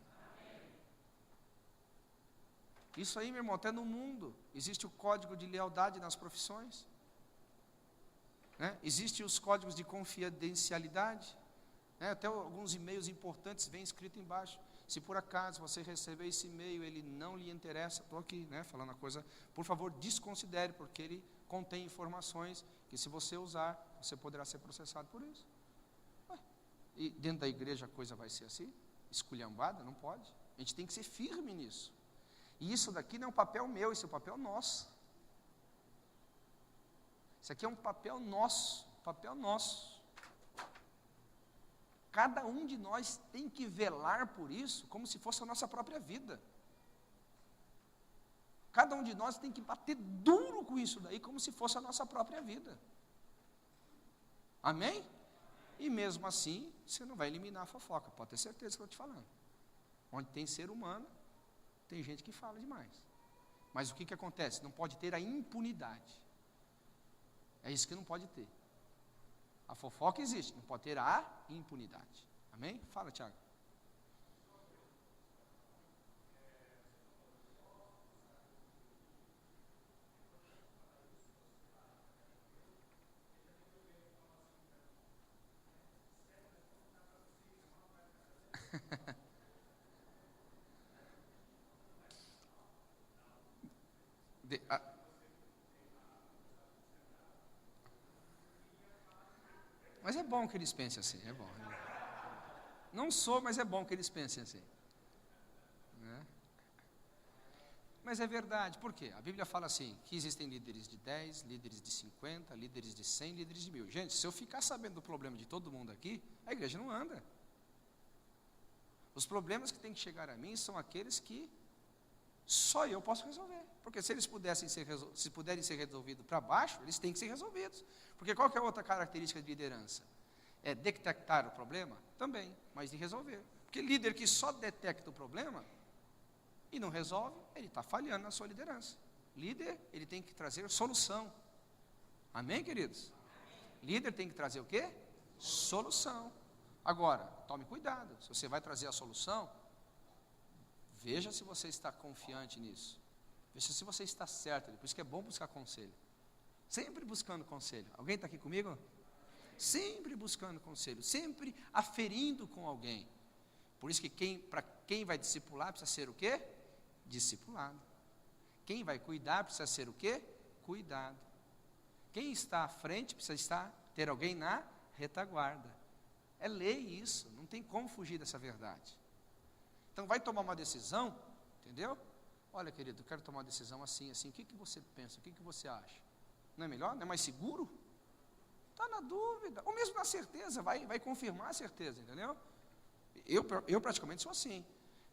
Isso aí, meu irmão, até no mundo, existe o código de lealdade nas profissões. Né? Existem os códigos de confidencialidade. Né? Até alguns e-mails importantes vêm escrito embaixo. Se por acaso você receber esse e-mail, ele não lhe interessa, estou aqui, né, falando a coisa, por favor, desconsidere, porque ele contém informações que, se você usar, você poderá ser processado por isso. E dentro da igreja a coisa vai ser assim? Esculhambada? Não pode. A gente tem que ser firme nisso. E isso daqui não é um papel meu, isso é um papel nosso. Isso aqui é um papel nosso, Cada um de nós tem que velar por isso como se fosse a nossa própria vida. Cada um de nós tem que bater duro com isso daí como se fosse a nossa própria vida. Amém? E mesmo assim, você não vai eliminar a fofoca, pode ter certeza que eu estou te falando. Onde tem ser humano, tem gente que fala demais. Mas o que acontece? Não pode ter a impunidade. É isso que não pode ter. A fofoca existe, não pode ter a impunidade. Amém? Fala, Tiago. Mas é bom que eles pensem assim, é bom. Não sou, mas é bom que eles pensem assim. Né? Mas é verdade, por quê? A Bíblia fala assim, que existem líderes de 10, líderes de 50, líderes de 100, líderes de 1000. Gente, se eu ficar sabendo do problema de todo mundo aqui, a igreja não anda. Os problemas que têm que chegar a mim são aqueles que só eu posso resolver. Porque se eles puderem ser resolvidos para baixo, eles têm que ser resolvidos. Porque qual que é a outra característica de liderança? É detectar o problema? Também, mas de resolver. Porque líder que só detecta o problema e não resolve, ele está falhando na sua liderança. Líder, ele tem que trazer solução. Amém, queridos? Líder tem que trazer o quê? Solução. Agora, tome cuidado. Se você vai trazer a solução, veja se você está confiante nisso. Veja se você está certo. Por isso que é bom buscar conselho. Sempre buscando conselho. Alguém está aqui comigo? Sempre buscando conselho. Sempre aferindo com alguém. Por isso que para quem vai discipular precisa ser o quê? Discipulado. Quem vai cuidar precisa ser o quê? Cuidado. Quem está à frente precisa ter alguém na retaguarda. É lei isso. Não tem como fugir dessa verdade. Então vai tomar uma decisão, entendeu? Olha, querido, eu quero tomar uma decisão assim, assim. O que você pensa? O que você acha? Não é melhor? Não é mais seguro? Está na dúvida. Ou mesmo na certeza, vai confirmar a certeza, entendeu? Eu praticamente sou assim.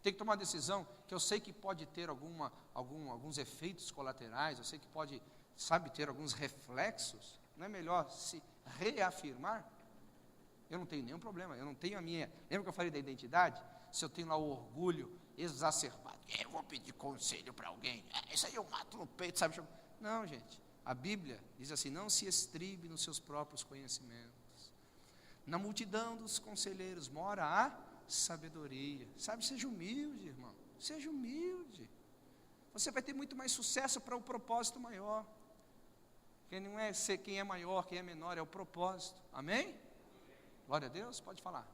Tem que tomar uma decisão que eu sei que pode ter alguns efeitos colaterais, eu sei que pode, ter alguns reflexos. Não é melhor se reafirmar? Eu não tenho nenhum problema, eu não tenho a minha... Lembra que eu falei da identidade? Se eu tenho lá o orgulho exacerbado, eu vou pedir conselho para alguém, isso aí eu mato no peito, sabe? Não, gente, a Bíblia diz assim, não se estribe nos seus próprios conhecimentos. Na multidão dos conselheiros mora a sabedoria. Sabe, seja humilde, irmão, seja humilde. Você vai ter muito mais sucesso para o propósito maior. Quem não é ser quem é maior, quem é menor, é o propósito. Amém? Glória a Deus, pode falar.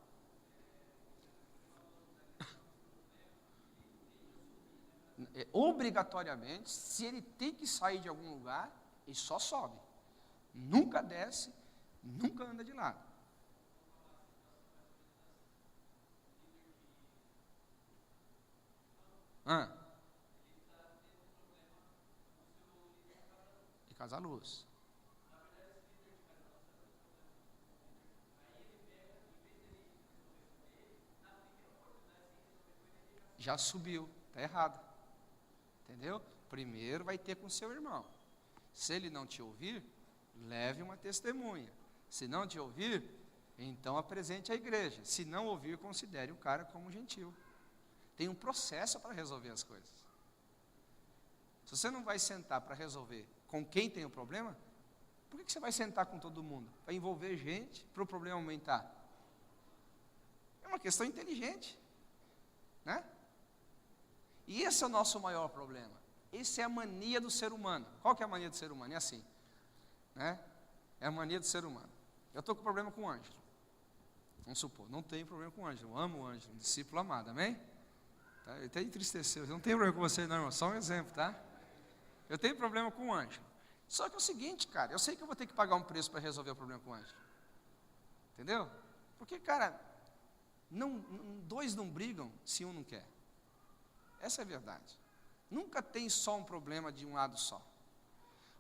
Obrigatoriamente, se ele tem que sair de algum lugar, ele só sobe. Nunca desce, nunca anda de lado. Ah. De Casa Luz. Já subiu, está errado. Entendeu? Primeiro vai ter com seu irmão. Se ele não te ouvir, leve uma testemunha. Se não te ouvir, então apresente à igreja. Se não ouvir, considere o cara como gentil. Tem um processo para resolver as coisas. Se você não vai sentar para resolver com quem tem o problema, por que você vai sentar com todo mundo? Vai envolver gente para o problema aumentar? É uma questão inteligente, né? E esse é o nosso maior problema. Essa é a mania do ser humano. Qual que é a mania do ser humano? É assim, né? É a mania do ser humano. Eu estou com problema com o Ângelo. Vamos supor, não tenho problema com o Ângelo. Eu amo o Ângelo, um discípulo amado, amém? Tá? Ele até entristeceu. Eu não tenho problema com você não, irmão. Só um exemplo, tá? Eu tenho problema com o Ângelo. Só que é o seguinte, cara, eu sei que eu vou ter que pagar um preço para resolver o problema com o Ângelo. Entendeu? Porque, cara, dois não brigam se um não quer. Essa é a verdade. Nunca tem só um problema de um lado só.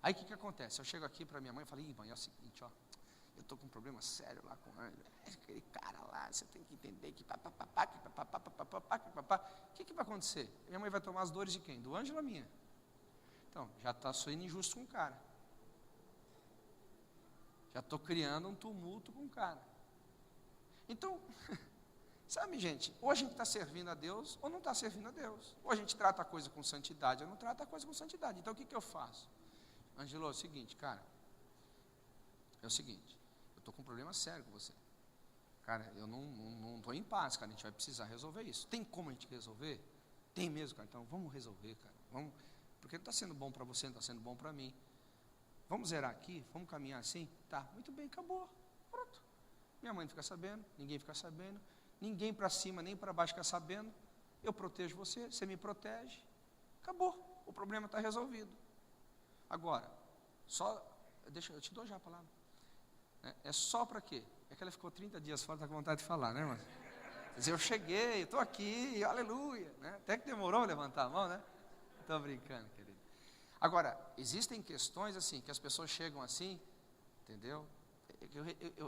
Aí o que acontece? Eu chego aqui para minha mãe e falo, mãe, é o seguinte, ó, eu estou com um problema sério lá com o Ângelo. Aquele cara lá, você tem que entender que papapá, que papapá. O que vai acontecer? Minha mãe vai tomar as dores de quem? Do Ângelo ou minha? Então, já está sendo injusto com o cara. Já estou criando um tumulto com o cara. Então, sabe, gente, ou a gente está servindo a Deus, ou não está servindo a Deus. Ou a gente trata a coisa com santidade, ou não trata a coisa com santidade. Então, o que eu faço? Ângelo, é o seguinte, cara, eu estou com um problema sério com você. Cara, eu não estou em paz, cara, a gente vai precisar resolver isso. Tem como a gente resolver? Tem mesmo, cara, então vamos resolver, cara. Vamos, porque não está sendo bom para você, não está sendo bom para mim. Vamos zerar aqui, vamos caminhar assim? Tá, muito bem, acabou, pronto. Minha mãe não fica sabendo, ninguém fica sabendo. Ninguém para cima nem para baixo fica sabendo. Eu protejo você, você me protege. Acabou, o problema está resolvido. Agora, eu te dou já a palavra. É só para quê? É que ela ficou 30 dias fora, está com vontade de falar, né, irmão? Quer dizer, eu cheguei, estou aqui, aleluia. Né? Até que demorou a levantar a mão, né? Estou brincando, querido. Agora, existem questões assim, que as pessoas chegam assim, entendeu?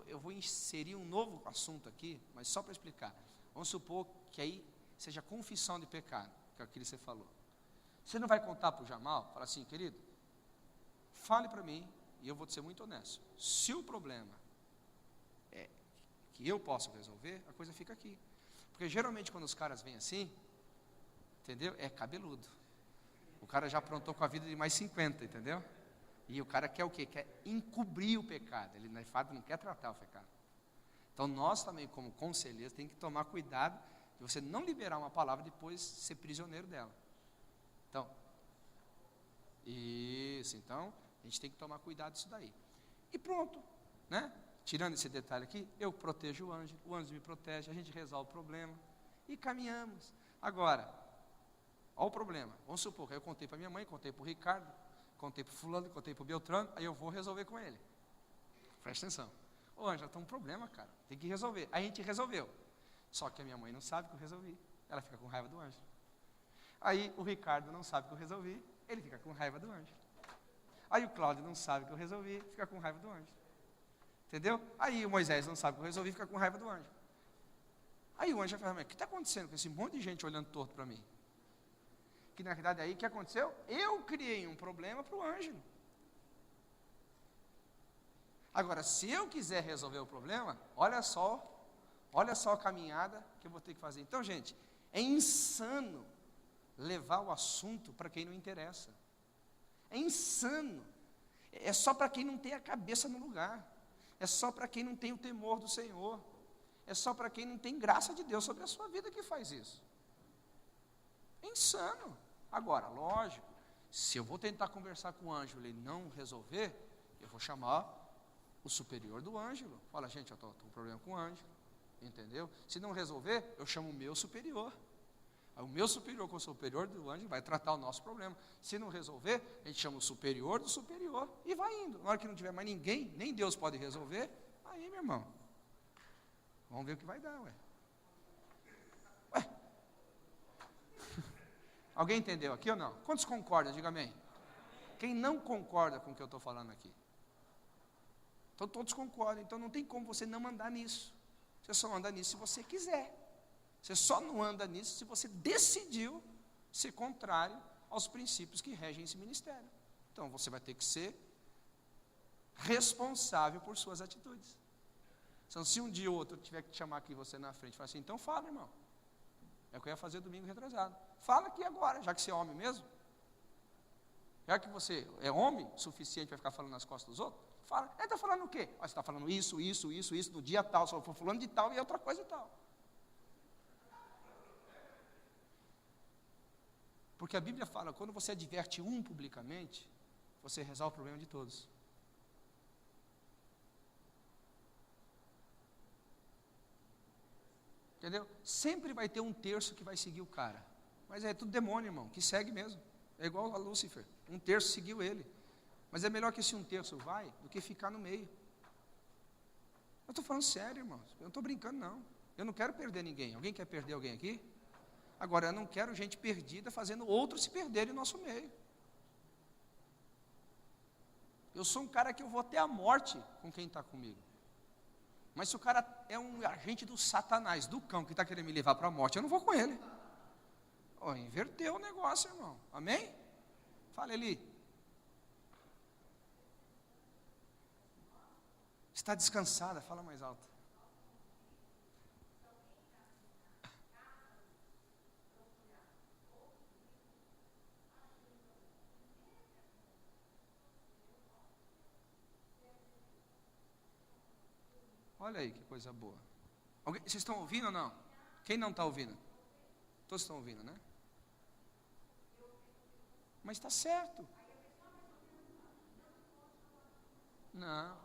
Eu vou inserir um novo assunto aqui, mas só para explicar. Vamos supor que aí seja confissão de pecado, que é aquilo que você falou. Você não vai contar para o Jamal, fala assim, querido, fale para mim, e eu vou te ser muito honesto. Se o problema é que eu posso resolver, a coisa fica aqui. Porque geralmente quando os caras vêm assim, entendeu? É cabeludo. O cara já aprontou com a vida de mais 50, entendeu? E o cara quer o quê? Quer encobrir o pecado. Ele, de fato, não quer tratar o pecado. Então, nós também, como conselheiros, tem que tomar cuidado de você não liberar uma palavra e depois ser prisioneiro dela. Então, então, a gente tem que tomar cuidado disso daí. E pronto, né? Tirando esse detalhe aqui, eu protejo o Ângelo me protege, a gente resolve o problema e caminhamos. Agora, olha o problema. Vamos supor que eu contei para minha mãe, contei para o Ricardo, contei para o fulano, contei para o Beltrano, aí eu vou resolver com ele. Presta atenção. Ô Ângela, tem um problema, cara, tem que resolver. Aí a gente resolveu. Só que a minha mãe não sabe que eu resolvi. Ela fica com raiva do Ângelo. Aí o Ricardo não sabe que eu resolvi, ele fica com raiva do Ângelo. Aí o Cláudio não sabe que eu resolvi, fica com raiva do Ângelo. Entendeu? Aí o Moisés não sabe que eu resolvi, fica com raiva do Ângelo. Aí o Ângelo fala, o que está acontecendo com esse monte de gente olhando torto para mim? Que na verdade aí o que aconteceu? Eu criei um problema para o Ângelo. Agora, se eu quiser resolver o problema, olha só a caminhada que eu vou ter que fazer. Então, gente, é insano levar o assunto para quem não interessa. É insano. É só para quem não tem a cabeça no lugar. É só para quem não tem o temor do Senhor. É só para quem não tem graça de Deus sobre a sua vida que faz isso. É insano. Agora, lógico, se eu vou tentar conversar com o Ângelo e ele não resolver, eu vou chamar o superior do Ângelo. Fala, gente, eu estou com problema com o Ângelo. Entendeu? Se não resolver, eu chamo o meu superior. Aí o meu superior com o superior do Ângelo vai tratar o nosso problema. Se não resolver, a gente chama o superior do superior e vai indo. Na hora que não tiver mais ninguém, nem Deus pode resolver, aí, meu irmão, vamos ver o que vai dar, ué. Alguém entendeu aqui ou não? Quantos concordam? Diga amém. Quem não concorda com o que eu estou falando aqui? Então todos concordam, então não tem como você não andar nisso. Você só anda nisso se você quiser. Você só não anda nisso se você decidiu ser contrário aos princípios que regem esse ministério. Então você vai ter que ser responsável por suas atitudes. Então, se um dia ou outro eu tiver que te chamar aqui você na frente e falar assim, então fala, irmão. É o que eu ia fazer domingo retrasado. Fala aqui agora, já que você é homem mesmo. Já que você é homem suficiente para ficar falando nas costas dos outros, fala. Ele está falando o quê? Você está falando isso, no dia tal, só for fulano de tal e outra coisa e tal. Porque a Bíblia fala, quando você adverte um publicamente, você resolve o problema de todos. Entendeu? Sempre vai ter um terço que vai seguir o cara. Mas é tudo demônio, irmão, que segue mesmo. É igual a Lúcifer. Um terço seguiu ele. Mas é melhor que esse um terço vai do que ficar no meio. Eu estou falando sério, irmãos. Eu não estou brincando, não. Eu não quero perder ninguém. Alguém quer perder alguém aqui? Agora, eu não quero gente perdida fazendo outros se perderem no nosso meio. Eu sou um cara que eu vou até a morte com quem está comigo. Mas se o cara é um agente do Satanás, do cão, que está querendo me levar para a morte, eu não vou com ele. Oh, inverteu o negócio, irmão. Amém? Fala, Eli. Está descansada? Fala mais alto. Olha aí que coisa boa. Vocês estão ouvindo ou não? Quem não está ouvindo? Todos estão ouvindo, né? Mas está certo. Não.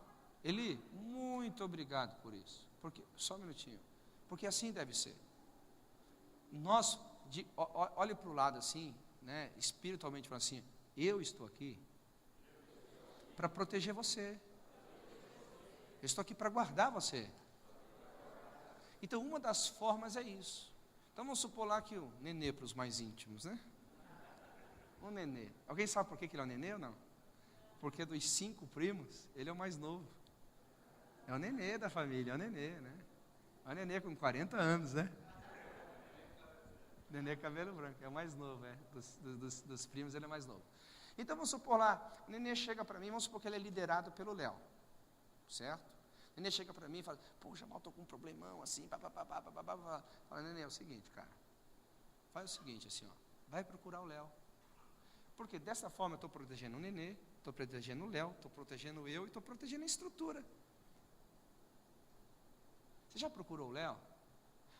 Eli, muito obrigado por isso. Porque, só um minutinho. Porque assim deve ser. Nós, olhe para o lado assim, né, espiritualmente falando assim, eu estou aqui para proteger você. Eu estou aqui para guardar você. Então, uma das formas é isso. Então, vamos supor lá que o nenê, para os mais íntimos, né? O nenê. Alguém sabe por que ele é o nenê ou não? Porque dos 5 primos, ele é o mais novo. É o nenê da família, é o nenê, né? É o nenê com 40 anos, né? Nenê cabelo branco, é o mais novo, é. Dos primos, ele é mais novo. Então, vamos supor lá, o nenê chega para mim, vamos supor que ele é liderado pelo Léo. Certo? O nenê chega para mim e fala, poxa, mal, estou com um problemão assim, Fala, nenê, é o seguinte, cara, faz o seguinte assim, ó, vai procurar o Léo. Porque dessa forma eu estou protegendo o nenê, estou protegendo o Léo, estou protegendo eu e estou protegendo a estrutura. Você já procurou o Léo?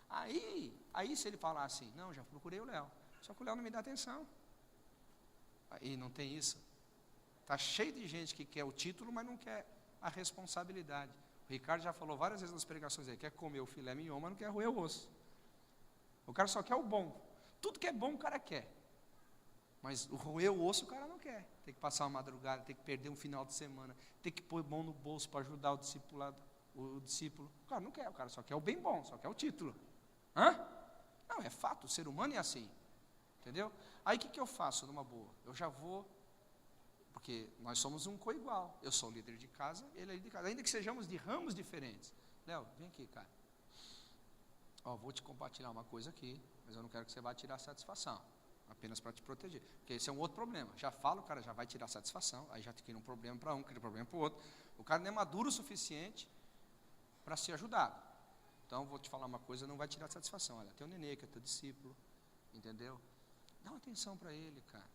Aí se ele falar assim, não, já procurei o Léo, só que o Léo não me dá atenção. Aí não tem isso. Está cheio de gente que quer o título, mas não quer a responsabilidade. O Ricardo já falou várias vezes nas pregações aí, quer comer o filé mignon, mas não quer roer o osso. O cara só quer o bom. Tudo que é bom o cara quer. Mas o roer o osso o cara não quer. Tem que passar uma madrugada, tem que perder um final de semana, tem que pôr mão no bolso para ajudar o discípulo. O cara não quer, o cara só quer o bem bom, só quer o título. Hã? Não, é fato, o ser humano é assim. Entendeu? Aí o que eu faço numa boa? Eu já vou... Porque nós somos um coigual. Eu sou o líder de casa, ele é líder de casa. Ainda que sejamos de ramos diferentes. Léo, vem aqui, cara. Ó, vou te compartilhar uma coisa aqui, mas eu não quero que você vá tirar satisfação. Apenas para te proteger. Porque esse é um outro problema. Já falo, o cara já vai tirar satisfação, aí já cria um problema para um, cria um problema para o outro. O cara não é maduro o suficiente para ser ajudado. Então, vou te falar uma coisa, não vai tirar satisfação. Olha, tem o nenê que é teu discípulo, entendeu? Dá uma atenção para ele, cara.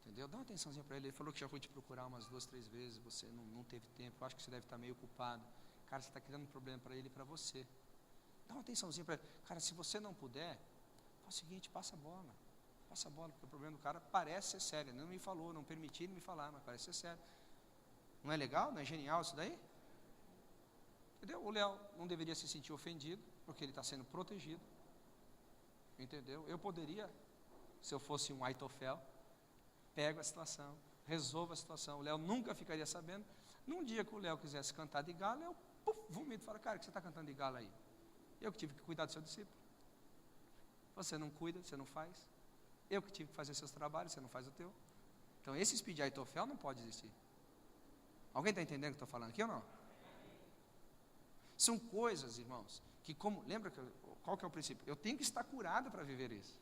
Entendeu? Dá uma atençãozinha para ele. Ele falou que já foi te procurar umas 2, 3 vezes, você não teve tempo. Eu acho que você deve estar meio ocupado. Cara, você está criando um problema para ele e para você. Dá uma atençãozinha para ele. Cara, se você não puder, faz o seguinte, passa a bola. Passa a bola, porque o problema do cara parece ser sério. Ele não me falou, não permitiu ele me falar, mas parece ser sério. Não é legal? Não é genial isso daí? Entendeu? O Léo não deveria se sentir ofendido, porque ele está sendo protegido. Entendeu? Eu poderia, se eu fosse um Aitofel, pego a situação, resolvo a situação. O Léo nunca ficaria sabendo. Num dia que o Léo quisesse cantar de galo, eu vomito e falo, cara, o que você está cantando de galo aí? Eu que tive que cuidar do seu discípulo. Você não cuida, você não faz. Eu que tive que fazer seus trabalhos, você não faz o teu. Então esse speed Aitofel não pode existir. Alguém está entendendo o que eu estou falando aqui ou não? São coisas, irmãos, que lembra qual que é o princípio? Eu tenho que estar curado para viver isso.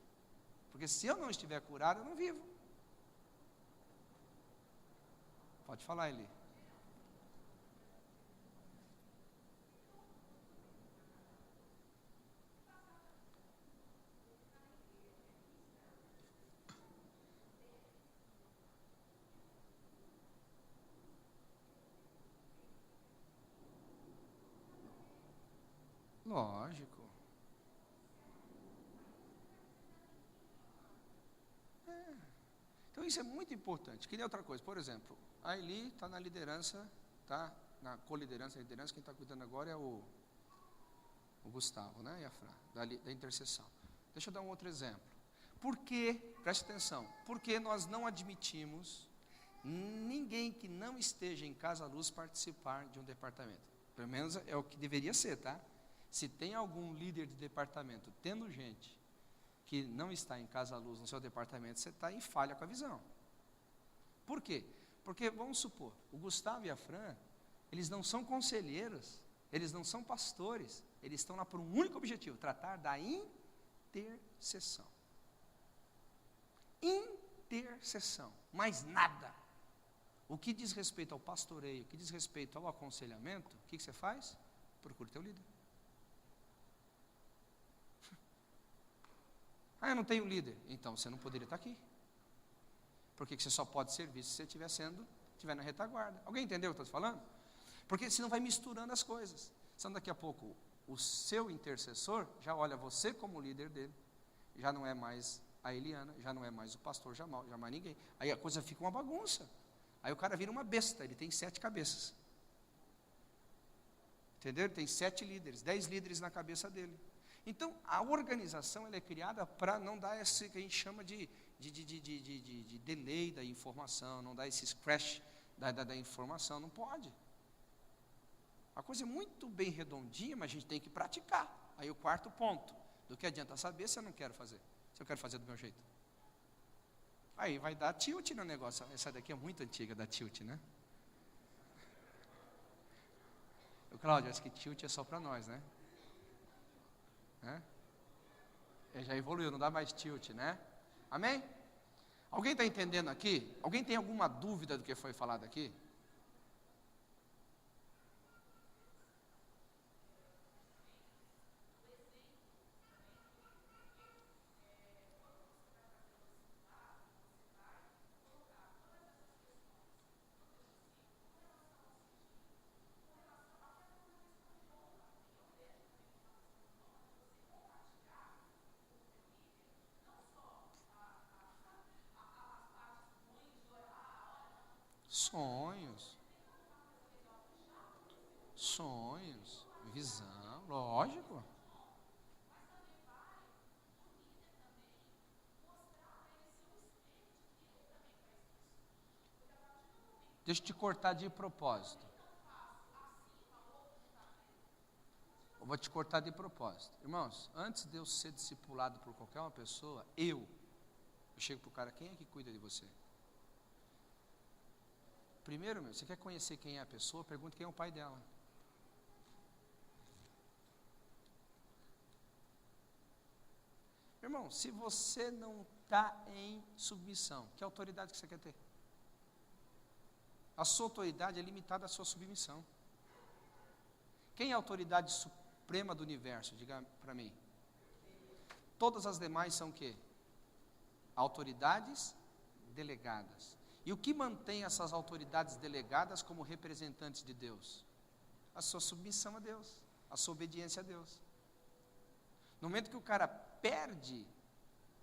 Porque se eu não estiver curado, eu não vivo. Pode falar, Eli. Lógico. Então isso é muito importante. Que nem outra coisa, por exemplo, a Eli está na liderança, tá? Na co-liderança, liderança, quem está cuidando agora é o Gustavo, né? E a Fran, da intercessão. Deixa eu dar um outro exemplo. Por que, preste atenção, por que nós não admitimos ninguém que não esteja em Casa Luz participar de um departamento? Pelo menos é o que deveria ser, tá? Se tem algum líder de departamento tendo gente que não está em Casa Luz no seu departamento, você está em falha com a visão. Por quê? Porque, vamos supor, o Gustavo e a Fran, eles não são conselheiros, eles não são pastores, eles estão lá por um único objetivo, tratar da intercessão. Intercessão, mais nada. O que diz respeito ao pastoreio, o que diz respeito ao aconselhamento, o que você faz? Procure teu líder. Ah, eu não tenho líder. Então, você não poderia estar aqui. Porque você só pode servir se você estiver na retaguarda. Alguém entendeu o que eu estou falando? Porque senão vai misturando as coisas. Senão daqui a pouco, o seu intercessor já olha você como líder dele. Já não é mais a Eliana, já não é mais o pastor Jamal, já mais ninguém. Aí a coisa fica uma bagunça. Aí o cara vira uma besta, ele tem 7 cabeças. Entendeu? Ele tem 7 líderes, 10 líderes na cabeça dele. Então, a organização ela é criada para não dar esse que a gente chama de delay da informação, não dar esse crash da informação, não pode. A coisa é muito bem redondinha, mas a gente tem que praticar. Aí o quarto ponto, do que adianta saber se eu não quero fazer, se eu quero fazer do meu jeito. Aí vai dar tilt no negócio. Essa daqui é muito antiga, da tilt, né? O Cláudio, acho que tilt é só para nós, né? Já evoluiu, não dá mais tilt, né? Amém? Alguém está entendendo aqui? Alguém tem alguma dúvida do que foi falado aqui? Sonhos, visão, lógico. Deixa eu te cortar de propósito. Eu vou te cortar de propósito. Irmãos, antes de eu ser discipulado por qualquer uma pessoa, eu chego para o cara, quem é que cuida de você? Primeiro, você quer conhecer quem é a pessoa, pergunta quem é o pai dela. Irmão, se você não está em submissão, que autoridade que você quer ter? A sua autoridade é limitada à sua submissão. Quem é a autoridade suprema do universo? Diga para mim. Todas as demais são o quê? Autoridades delegadas. E o que mantém essas autoridades delegadas como representantes de Deus? A sua submissão a Deus, a sua obediência a Deus. No momento que o cara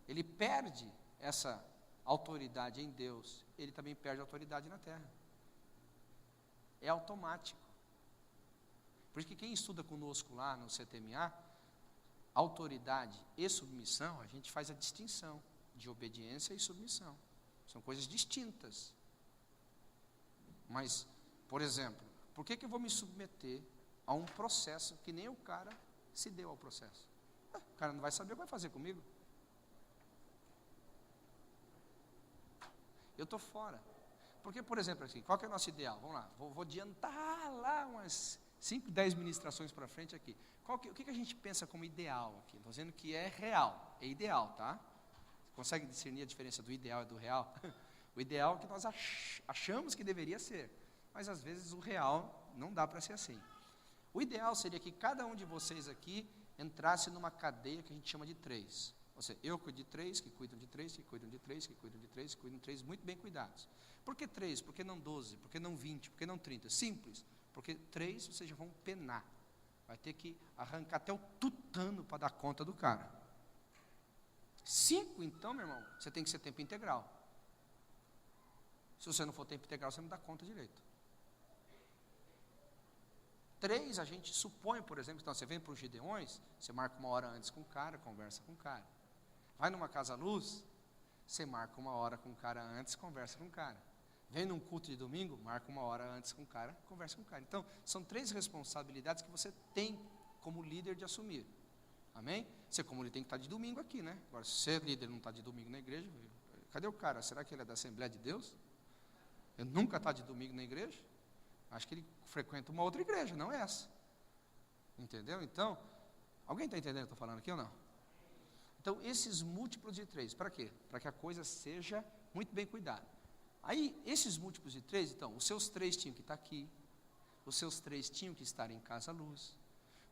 ele perde essa autoridade em Deus, ele também perde a autoridade na terra. É automático. Por isso que quem estuda conosco lá no CTMA, autoridade e submissão, a gente faz a distinção de obediência e submissão. São coisas distintas. Mas, por exemplo, por que eu vou me submeter a um processo que nem o cara se deu ao processo? O cara não vai saber o que vai fazer comigo. eu estou fora. Porque, por exemplo, assim, qual que é o nosso ideal? Vamos lá, vou adiantar lá umas 5, 10 ministrações para frente aqui. O que a gente pensa como ideal aqui? Estou dizendo que é real, é ideal, tá? Você consegue discernir a diferença do ideal e do real? O ideal é que nós achamos que deveria ser, mas às vezes o real não dá para ser assim. O ideal seria que cada um de vocês aqui entrasse numa cadeia que a gente chama de 3. Ou seja, eu cuido de 3, que cuidam de 3, que cuidam de 3, que cuidam de 3, que cuidam de 3, muito bem cuidados. Por que 3? Por que não 12? Por que não 20? Por que não 30? Simples, porque 3 vocês já vão penar. Vai ter que arrancar até o tutano para dar conta do cara. 5, então, meu irmão, você tem que ser tempo integral. Se você não for tempo integral, você não dá conta direito. 3, a gente supõe, por exemplo, então você vem para os Gideões, você marca uma hora antes com o cara, conversa com o cara. Vai numa casa-luz, você marca uma hora com o cara antes, conversa com o cara. Vem num culto de domingo, marca uma hora antes com o cara, conversa com o cara. Então, são 3 responsabilidades que você tem como líder de assumir. Amém? Você como líder tem que estar de domingo aqui, né? Agora, se você é líder e não está de domingo na igreja, cadê o cara? Será que ele é da Assembleia de Deus? Ele nunca está de domingo na igreja? Acho que ele frequenta uma outra igreja, não essa. Entendeu? Então, alguém está entendendo o que eu estou falando aqui ou não? Então, esses múltiplos de 3, para quê? Para que a coisa seja muito bem cuidada. Aí, esses múltiplos de 3, então, os seus 3 tinham que estar aqui, os seus 3 tinham que estar em casa à luz,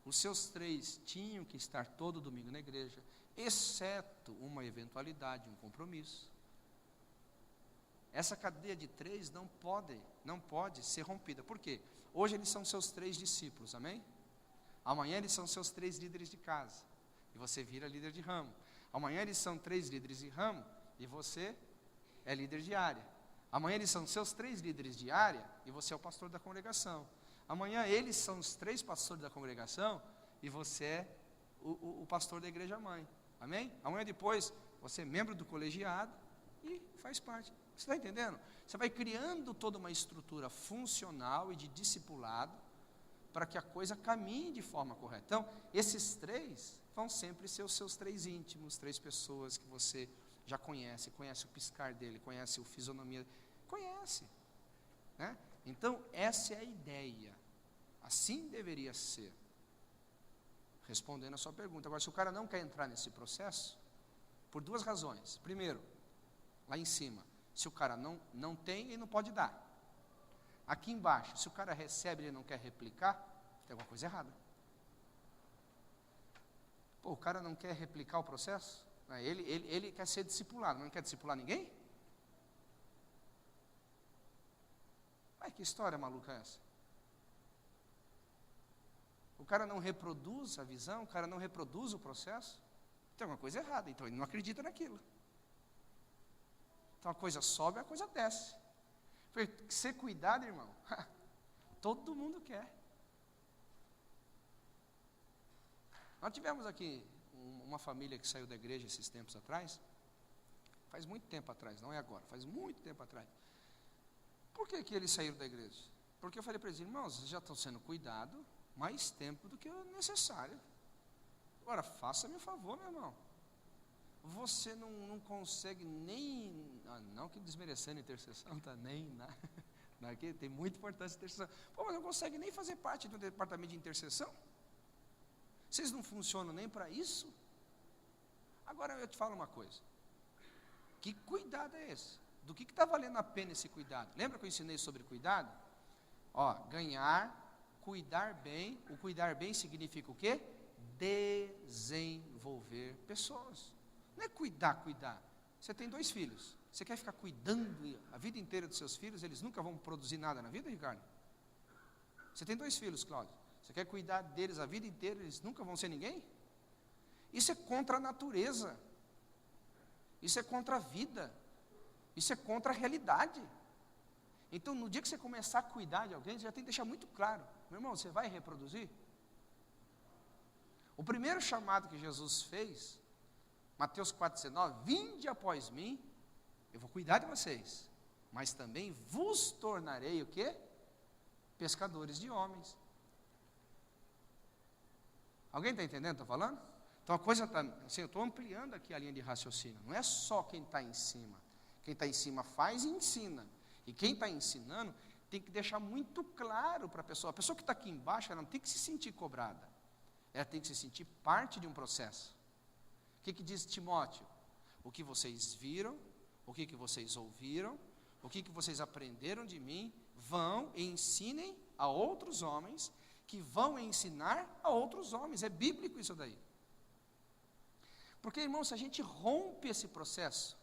os seus 3 tinham que estar todo domingo na igreja, exceto uma eventualidade, um compromisso. Essa cadeia de 3 não pode ser rompida. Por quê? Hoje eles são seus 3 discípulos, amém? Amanhã eles são seus 3 líderes de casa, e você vira líder de ramo. Amanhã eles são 3 líderes de ramo, e você é líder de área. Amanhã eles são seus 3 líderes de área, e você é o pastor da congregação. Amanhã eles são os 3 pastores da congregação, e você é o pastor da igreja mãe, amém? Amanhã depois, você é membro do colegiado, e faz parte. Você está entendendo? Você vai criando toda uma estrutura funcional e de discipulado para que a coisa caminhe de forma correta. Então, esses 3 vão sempre ser os seus 3 íntimos, 3 pessoas que você já conhece o piscar dele, conhece a fisionomia, conhece. Né? Então, essa é a ideia. Assim deveria ser. Respondendo a sua pergunta. Agora, se o cara não quer entrar nesse processo, por 2 razões. Primeiro, lá em cima, se o cara não tem, ele não pode dar. Aqui embaixo, se o cara recebe e ele não quer replicar, tem alguma coisa errada. Pô, o cara não quer replicar o processo? Ele quer ser discipulado, mas não quer discipular ninguém? Mas que história maluca é essa? O cara não reproduz a visão, o cara não reproduz o processo, tem alguma coisa errada, então ele não acredita naquilo. Então a coisa sobe, a coisa desce. Ser cuidado, irmão, todo mundo quer. Nós tivemos aqui uma família que saiu da igreja esses tempos atrás, faz muito tempo atrás, não é agora, faz muito tempo atrás. Por que eles saíram da igreja? Porque eu falei para eles, irmãos, vocês já estão sendo cuidados mais tempo do que o necessário. Agora, faça-me um favor, meu irmão. Você não consegue nem, não que desmerecendo a intercessão, tá, nem, aqui tem muita importância a intercessão. Pô, mas não consegue nem fazer parte do departamento de intercessão? Vocês não funcionam nem para isso? Agora eu te falo uma coisa. Que cuidado é esse? Do que está valendo a pena esse cuidado? Lembra que eu ensinei sobre cuidado? Ó, ganhar, cuidar bem. O cuidar bem significa o quê? Desenvolver pessoas. Não é cuidar. Você tem 2 filhos. Você quer ficar cuidando a vida inteira dos seus filhos? Eles nunca vão produzir nada na vida, Ricardo? Você tem 2 filhos, Cláudio. Você quer cuidar deles a vida inteira? Eles nunca vão ser ninguém? Isso é contra a natureza. Isso é contra a vida. Isso é contra a realidade. Então, no dia que você começar a cuidar de alguém, você já tem que deixar muito claro. Meu irmão, você vai reproduzir? O primeiro chamado que Jesus fez, Mateus 4,19, vinde após mim, eu vou cuidar de vocês, mas também vos tornarei o quê? Pescadores de homens. Alguém está entendendo o que eu estou falando? Então a coisa está, assim, eu estou ampliando aqui a linha de raciocínio, não é só quem está em cima Quem está em cima faz e ensina. E quem está ensinando tem que deixar muito claro para a pessoa que está aqui embaixo, ela não tem que se sentir cobrada. Ela tem que se sentir parte de um processo. O que diz Timóteo? O que vocês viram, o que vocês ouviram, o que vocês aprenderam de mim, vão e ensinem a outros homens, que vão ensinar a outros homens. É bíblico isso daí. Porque, irmãos, se a gente rompe esse processo,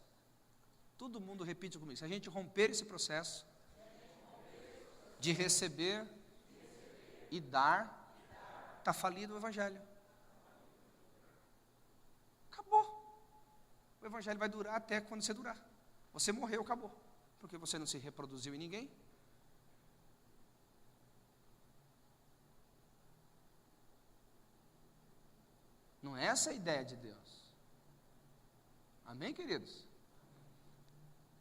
todo mundo repite comigo, se a gente romper esse processo de receber e dar, está falido o Evangelho. Acabou. O Evangelho vai durar até quando você durar. Você morreu, acabou. Porque você não se reproduziu em ninguém. Não é essa a ideia de Deus. Amém, queridos?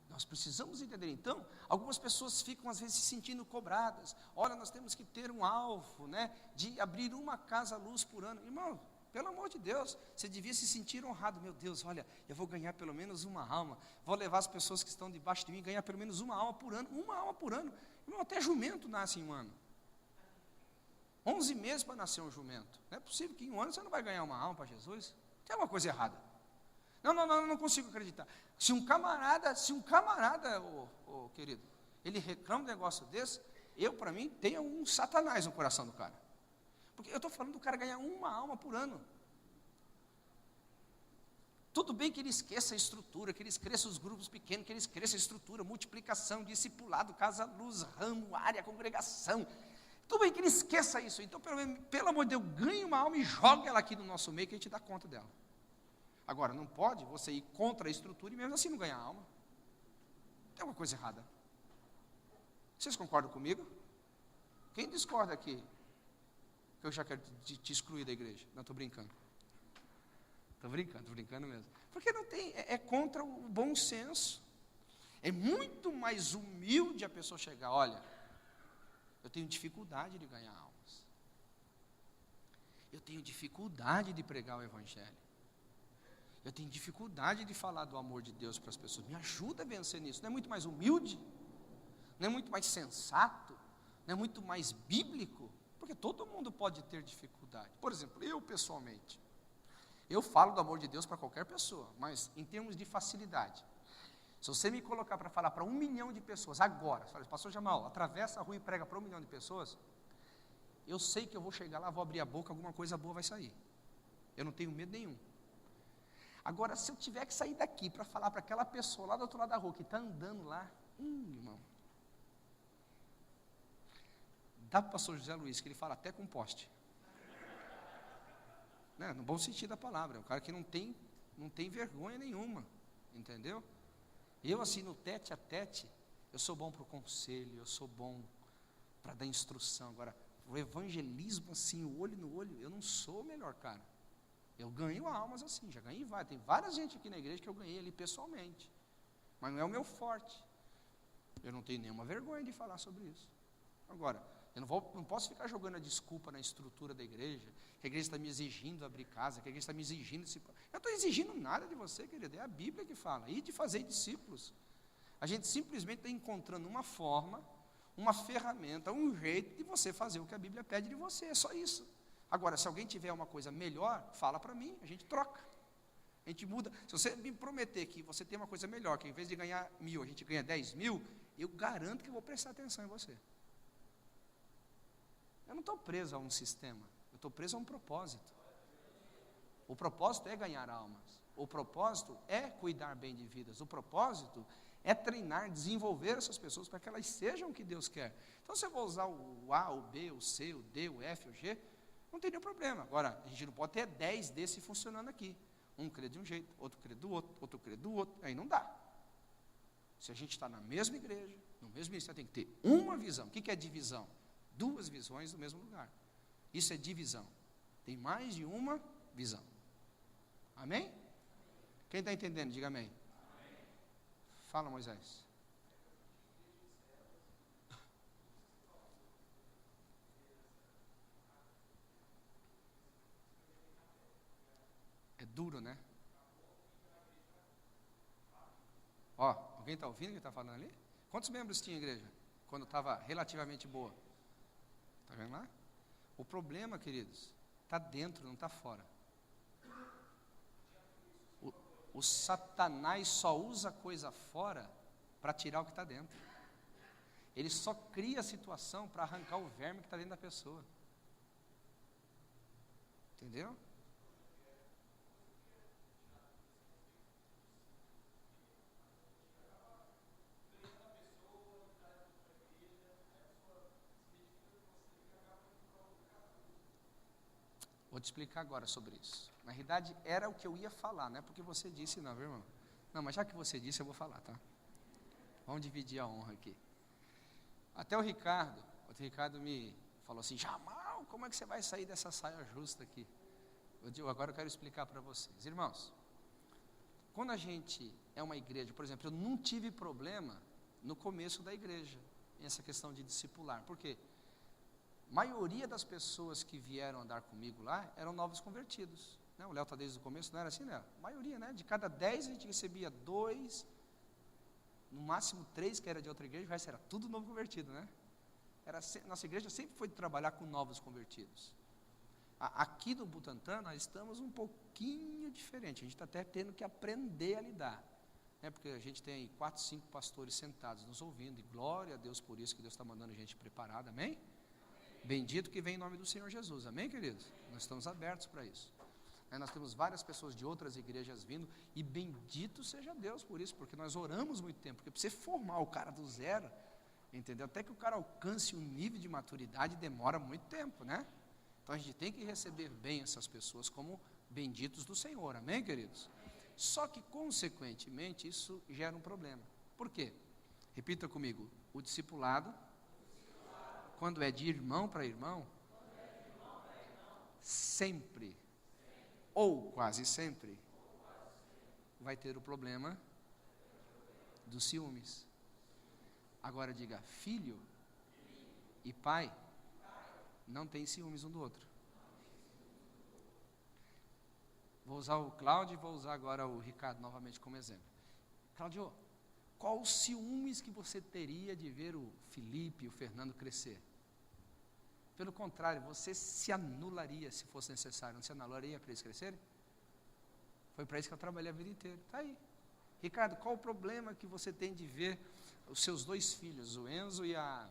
Nós precisamos entender. Então, algumas pessoas ficam às vezes se sentindo cobradas. Olha, nós temos que ter um alvo, de abrir uma casa-luz por ano. Irmão, pelo amor de Deus, você devia se sentir honrado. Meu Deus, olha, eu vou ganhar pelo menos uma alma. Vou levar as pessoas que estão debaixo de mim, ganhar pelo menos uma alma por ano. Uma alma por ano. Irmão, até jumento nasce em um ano. 11 meses para nascer um jumento. Não é possível que em um ano você não vai ganhar uma alma para Jesus. Tem uma coisa errada. Não consigo acreditar. Se um camarada, querido, ele reclama um negócio desse, para mim, tenho um satanás no coração do cara. Porque eu estou falando do cara ganhar uma alma por ano. Tudo bem que ele esqueça a estrutura, que ele esqueça os grupos pequenos, que ele esqueça a estrutura, multiplicação, discipulado, casa-luz, ramo, área, congregação. Tudo bem que ele esqueça isso. Então, pelo amor de Deus, ganhe uma alma e jogue ela aqui no nosso meio, que a gente dá conta dela. Agora, não pode você ir contra a estrutura e mesmo assim não ganhar alma. Tem alguma coisa errada. Vocês concordam comigo? Quem discorda aqui? Que eu já quero te excluir da igreja. Não, estou brincando. Estou brincando mesmo. Porque não tem, é contra o bom senso. É muito mais humilde a pessoa chegar, olha, eu tenho dificuldade de ganhar almas. Eu tenho dificuldade de pregar o Evangelho. Eu tenho dificuldade de falar do amor de Deus para as pessoas. Me ajuda a vencer nisso. Não é muito mais humilde? Não é muito mais sensato? Não é muito mais bíblico? Porque todo mundo pode ter dificuldade. Por exemplo, eu pessoalmente, eu falo do amor de Deus para qualquer pessoa, mas em termos de facilidade. Se você me colocar para falar para 1 milhão de pessoas agora, você fala, pastor Jamal, atravessa a rua e prega para 1 milhão de pessoas, eu sei que eu vou chegar lá, vou abrir a boca, alguma coisa boa vai sair. Eu não tenho medo nenhum. Agora, se eu tiver que sair daqui para falar para aquela pessoa lá do outro lado da rua, que está andando lá, irmão, dá para o pastor José Luiz, que ele fala até com poste. No bom sentido da palavra, é um cara que não tem vergonha nenhuma, entendeu? Eu, assim, no tete a tete, eu sou bom para o conselho, eu sou bom para dar instrução. Agora, o evangelismo, assim, o olho no olho, eu não sou o melhor cara. Eu ganho almas assim, já ganhei várias. Tem várias gente aqui na igreja que eu ganhei ali pessoalmente. Mas não é o meu forte. Eu não tenho nenhuma vergonha de falar sobre isso. Agora, eu não posso ficar jogando a desculpa na estrutura da igreja, que a igreja está me exigindo abrir casa, que a igreja está me exigindo discipulado. Eu não estou exigindo nada de você, querido, é a Bíblia que fala, e de fazer discípulos. A gente simplesmente está encontrando uma forma, uma ferramenta, um jeito de você fazer o que a Bíblia pede de você, é só isso. Agora, se alguém tiver uma coisa melhor, fala para mim, a gente troca. A gente muda. Se você me prometer que você tem uma coisa melhor, que em vez de ganhar 1.000, a gente ganha 10.000, eu garanto que eu vou prestar atenção em você. Eu não estou preso a um sistema, eu estou preso a um propósito. O propósito é ganhar almas. O propósito é cuidar bem de vidas. O propósito é treinar, desenvolver essas pessoas para que elas sejam o que Deus quer. Então, se eu vou usar o A, o B, o C, o D, o F, o G, não tem nenhum problema. Agora, a gente não pode ter 10 desses funcionando aqui. Um crê de um jeito, outro crê do outro, outro crê do outro. Aí não dá. Se a gente está na mesma igreja, no mesmo ministério, tem que ter uma visão. O que é divisão? 2 visões no mesmo lugar. Isso é divisão. Tem mais de uma visão. Amém? Quem está entendendo, diga amém. Fala, Moisés. É duro, né? Ó, Alguém está ouvindo o que está falando ali? Quantos membros tinha a igreja quando estava relativamente boa? Está vendo lá? O problema, queridos, está dentro, não está fora. O Satanás só usa coisa fora para tirar o que está dentro. Ele só cria a situação para arrancar o verme que está dentro da pessoa. Entendeu? Vou te explicar agora sobre isso. Na realidade, era o que eu ia falar, não é porque você disse não, viu, irmão? Não, mas já que você disse, eu vou falar, tá? Vamos dividir a honra aqui. Até o Ricardo me falou assim, Jamal, como é que você vai sair dessa saia justa aqui? Agora eu quero explicar para vocês. Irmãos, quando a gente é uma igreja, por exemplo, eu não tive problema no começo da igreja, essa questão de discipular. Por quê? A maioria das pessoas que vieram andar comigo lá eram novos convertidos. Né? O Léo está desde o começo, não era assim, né? A maioria, né? De cada 10 a gente recebia 2, no máximo 3 que era de outra igreja, o resto era tudo novo convertido, né? Nossa igreja sempre foi de trabalhar com novos convertidos. Aqui no Butantã nós estamos um pouquinho diferente, a gente está até tendo que aprender a lidar. Né? Porque a gente tem 4, 5 pastores sentados nos ouvindo, e glória a Deus por isso, que Deus está mandando gente preparada, amém? Bendito que vem em nome do Senhor Jesus, amém, queridos? Nós estamos abertos para isso. Nós temos várias pessoas de outras igrejas vindo, e bendito seja Deus por isso, porque nós oramos muito tempo, porque para você formar o cara do zero, entendeu? Até que o cara alcance um nível de maturidade, demora muito tempo, né? Então a gente tem que receber bem essas pessoas como benditos do Senhor, amém, queridos? Só que, consequentemente, isso gera um problema. Por quê? Repita comigo, o discipulado, quando é de irmão para irmão, sempre, ou quase sempre, vai ter o problema dos ciúmes. Agora diga, filho e pai não têm ciúmes um do outro. Vou usar o Cláudio e vou usar agora o Ricardo novamente como exemplo. Cláudio, qual os ciúmes que você teria de ver o Felipe e o Fernando crescer? Pelo contrário, você se anularia se fosse necessário, não se anularia para eles crescerem? Foi para isso que eu trabalhei a vida inteira, está aí. Ricardo, qual o problema que você tem de ver os seus 2 filhos, o Enzo e a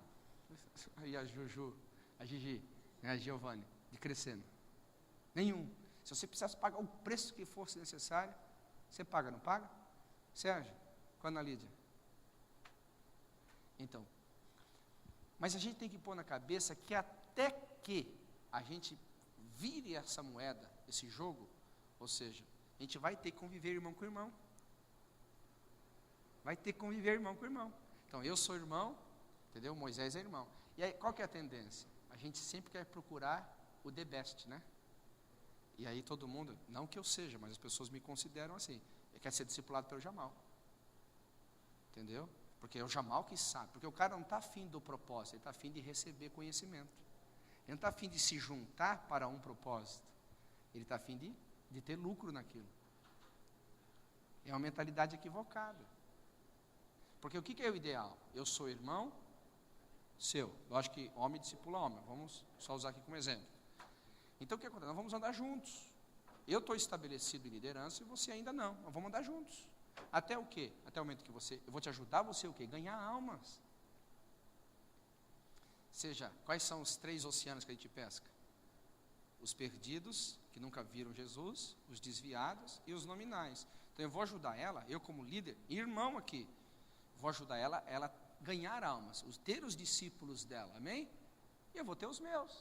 Juju, a Gigi, a Giovanni, de crescendo? Nenhum. Se você precisasse pagar o preço que fosse necessário, você paga, não paga? Sérgio, com a Ana Lídia. Então, mas a gente tem que pôr na cabeça que até que a gente vire essa moeda, esse jogo, ou seja, a gente vai ter que conviver irmão com irmão. Vai ter que conviver irmão com irmão. Então, eu sou irmão, entendeu? Moisés é irmão. E aí, qual que é a tendência? A gente sempre quer procurar o the best, né? E aí todo mundo, não que eu seja, mas as pessoas me consideram assim, quer ser discipulado pelo Jamal. Entendeu? Porque é o Jamal que sabe, porque o cara não está afim do propósito, ele está afim de receber conhecimento. Ele não está afim de se juntar para um propósito, ele está afim de ter lucro naquilo. É uma mentalidade equivocada. Porque o que é o ideal? Eu sou irmão seu, lógico que homem discipula homem, vamos só usar aqui como exemplo. Então o que acontece? Nós vamos andar juntos. Eu estou estabelecido em liderança e você ainda não, nós vamos andar juntos. Até o quê? Até o momento que eu vou te ajudar você o quê? Ganhar almas. Seja, quais são os 3 oceanos que a gente pesca? Os perdidos, que nunca viram Jesus, os desviados e os nominais. Então eu vou ajudar ela, eu como líder, irmão aqui, vou ajudar ela ganhar almas, ter os discípulos dela, amém? E eu vou ter os meus.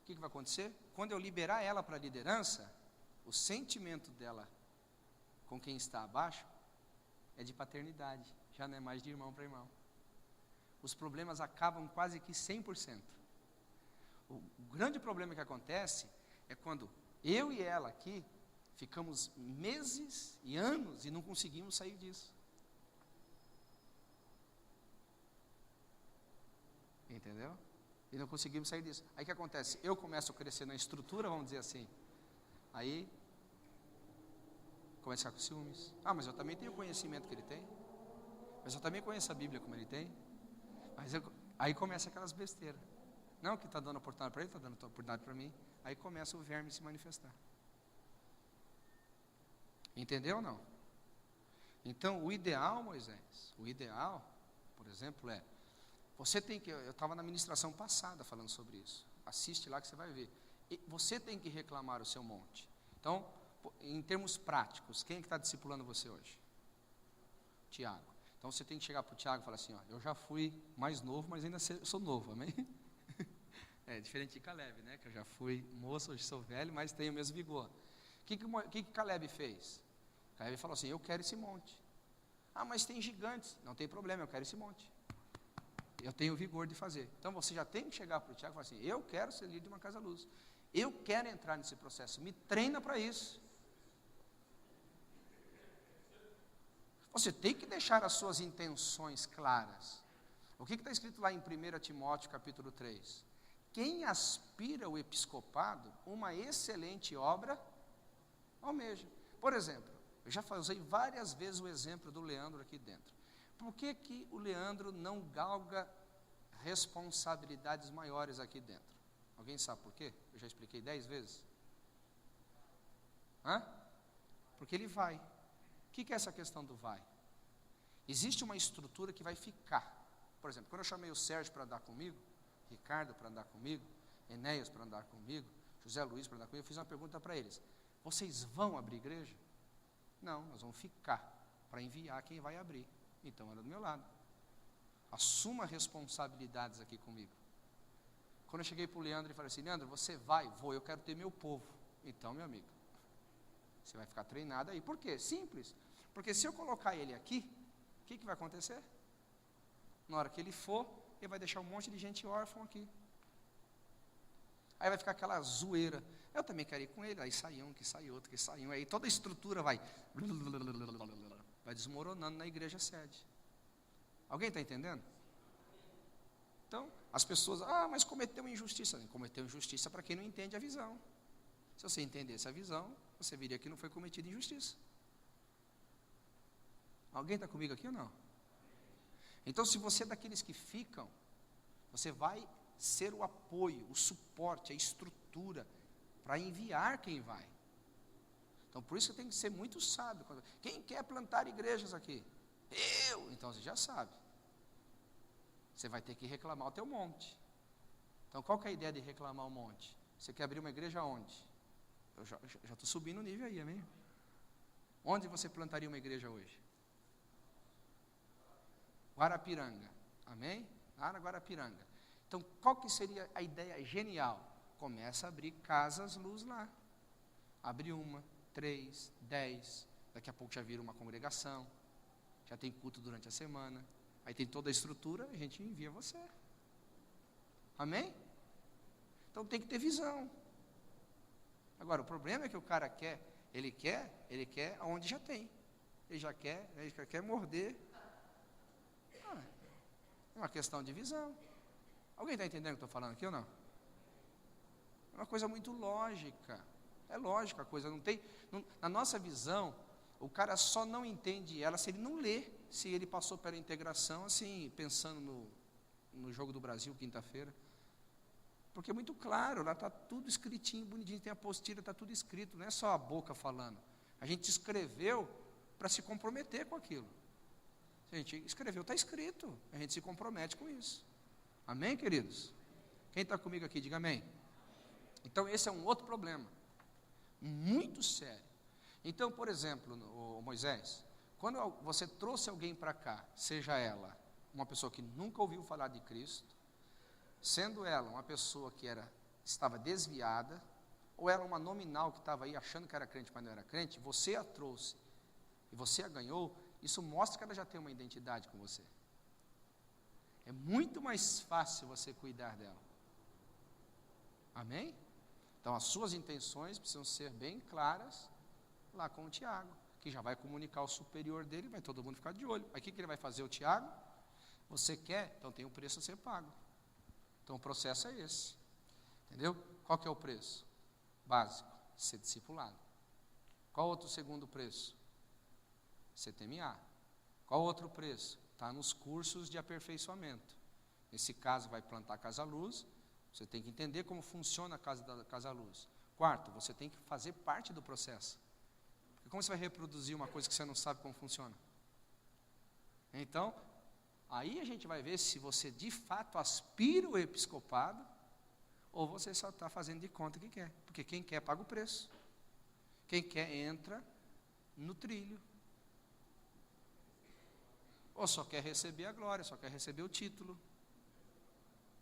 O que vai acontecer? Quando eu liberar ela para a liderança, o sentimento dela com quem está abaixo é de paternidade, já não é mais de irmão para irmão. Os problemas acabam quase que 100%. O grande problema que acontece é quando eu e ela aqui ficamos meses e anos e não conseguimos sair disso. Entendeu? E não conseguimos sair disso. Aí o que acontece? Eu começo a crescer na estrutura, vamos dizer assim. Aí começa a ficar com ciúmes. Ah, mas eu também tenho o conhecimento que ele tem. Mas eu também conheço a Bíblia como ele tem. Mas aí começa aquelas besteiras. Não, que está dando oportunidade para ele, está dando oportunidade para mim. Aí começa o verme se manifestar. Entendeu ou não? Então, o ideal, Moisés, o ideal, por exemplo, você tem que, eu estava na ministração passada falando sobre isso. Assiste lá que você vai ver. Você tem que reclamar o seu monte. Então, em termos práticos, quem é que está discipulando você hoje? Tiago. Então você tem que chegar para o Tiago e falar assim, ó, eu já fui mais novo, mas ainda sou novo, amém? É diferente de Caleb, né? Que eu já fui moço, hoje sou velho, mas tenho o mesmo vigor. O que Caleb fez? Caleb falou assim, eu quero esse monte. Ah, mas tem gigantes. Não tem problema, eu quero esse monte. Eu tenho vigor de fazer. Então você já tem que chegar para o Tiago e falar assim, eu quero ser líder de uma casa-luz. Eu quero entrar nesse processo, me treina para isso. Você tem que deixar as suas intenções claras. O que está escrito lá em 1 Timóteo capítulo 3? Quem aspira ao episcopado, uma excelente obra almeja. Por exemplo, eu já usei várias vezes o exemplo do Leandro aqui dentro. Por que o Leandro não galga responsabilidades maiores aqui dentro? Alguém sabe por quê? Eu já expliquei 10 vezes. Porque ele vai. O que é essa questão do vai? Existe uma estrutura que vai ficar. Por exemplo, quando eu chamei o Sérgio para andar comigo, Ricardo para andar comigo, Enéas para andar comigo, José Luiz para andar comigo, eu fiz uma pergunta para eles. Vocês vão abrir igreja? Não, nós vamos ficar para enviar quem vai abrir. Então, era do meu lado. Assuma responsabilidades aqui comigo. Quando eu cheguei para o Leandro e falei assim, Leandro, você vai? Vou, eu quero ter meu povo. Então, meu amigo, você vai ficar treinado aí. Por quê? Simples. Porque se eu colocar ele aqui, o que vai acontecer? Na hora que ele for, ele vai deixar um monte de gente órfã aqui. Aí vai ficar aquela zoeira. Eu também quero ir com ele. Aí sai um, que sai outro, que sai um. Aí toda a estrutura vai desmoronando na igreja sede. Alguém está entendendo? Então, as pessoas, mas cometeu injustiça. Cometeu injustiça para quem não entende a visão. Se você entendesse a visão, você viria que não foi cometida injustiça. Alguém está comigo aqui ou não? Então, se você é daqueles que ficam, você vai ser o apoio, o suporte, a estrutura para enviar quem vai. Então, por isso você tem que ser muito sábio. Quem quer plantar igrejas aqui? Eu! Então, você já sabe. Você vai ter que reclamar o teu monte. Então, qual que é a ideia de reclamar o monte? Você quer abrir uma igreja onde? Eu já estou subindo o nível aí, amém? Onde você plantaria uma igreja hoje? Guarapiranga, amém? Lá na Guarapiranga. Então, qual que seria a ideia genial? Começa a abrir casas-luz lá. Abre 1, 3, 10, daqui a pouco já vira uma congregação, já tem culto durante a semana, aí tem toda a estrutura, a gente envia você. Amém? Então tem que ter visão. Agora, o problema é que o cara quer onde já tem. Ele já quer morder. É uma questão de visão. Alguém está entendendo o que eu estou falando aqui ou não? É uma coisa muito lógica. É lógica a coisa. Na nossa visão, o cara só não entende ela se ele não lê, se ele passou pela integração, assim, pensando no Jogo do Brasil, quinta-feira. Porque é muito claro, lá está tudo escritinho, bonitinho, tem a apostila, está tudo escrito, não é só a boca falando. A gente escreveu para se comprometer com aquilo. A gente escreveu, está escrito, a gente se compromete com isso. Amém, queridos? Quem está comigo aqui, diga amém. Então, esse é um outro problema, muito sério. Então, por exemplo, Moisés, quando você trouxe alguém para cá, seja ela uma pessoa que nunca ouviu falar de Cristo, sendo ela uma pessoa que estava desviada, ou era uma nominal que estava aí achando que era crente, mas não era crente, você a trouxe e você a ganhou, isso mostra que ela já tem uma identidade com você. É muito mais fácil você cuidar dela. Amém? Então, as suas intenções precisam ser bem claras lá com o Tiago, que já vai comunicar o superior dele, vai todo mundo ficar de olho. Aí o que ele vai fazer, o Tiago? Você quer? Então tem um preço a ser pago. Então o processo é esse. Entendeu? Qual que é o preço? Básico, ser discipulado. Qual outro segundo preço? CTMA. Qual outro preço? está nos cursos de aperfeiçoamento. Nesse caso, vai plantar a Casa Luz, você tem que entender como funciona a Casa Luz. Quarto, você tem que fazer parte do processo. Porque como você vai reproduzir uma coisa que você não sabe como funciona? Então, aí a gente vai ver se você de fato aspira o episcopado, ou você só está fazendo de conta que quer. Porque quem quer paga o preço. Quem quer entra no trilho. Ou só quer receber a glória, só quer receber o título.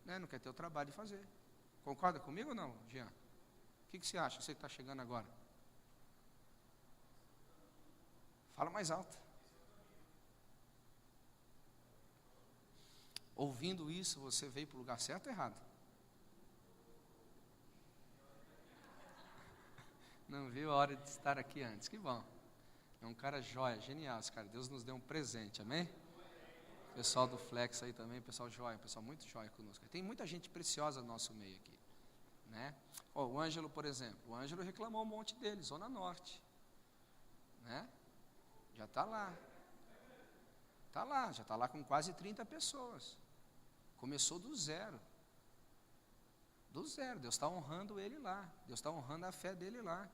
Né? Não quer ter o trabalho de fazer. Concorda comigo ou não, Jean? O que você acha? Você que está chegando agora. Fala mais alto. Ouvindo isso, você veio para o lugar certo ou errado? Não viu a hora de estar aqui antes. Que bom. É um cara jóia, genial esse cara. Deus nos deu um presente, amém? Pessoal do Flex aí também, pessoal jóia, pessoal muito jóia conosco. Tem muita gente preciosa no nosso meio aqui, né? O Ângelo, por exemplo, o Ângelo reclamou um monte dele, Zona Norte, né? Já está lá, já está lá com quase 30 pessoas, começou do zero, Deus está honrando ele lá, Deus está honrando a fé dele lá.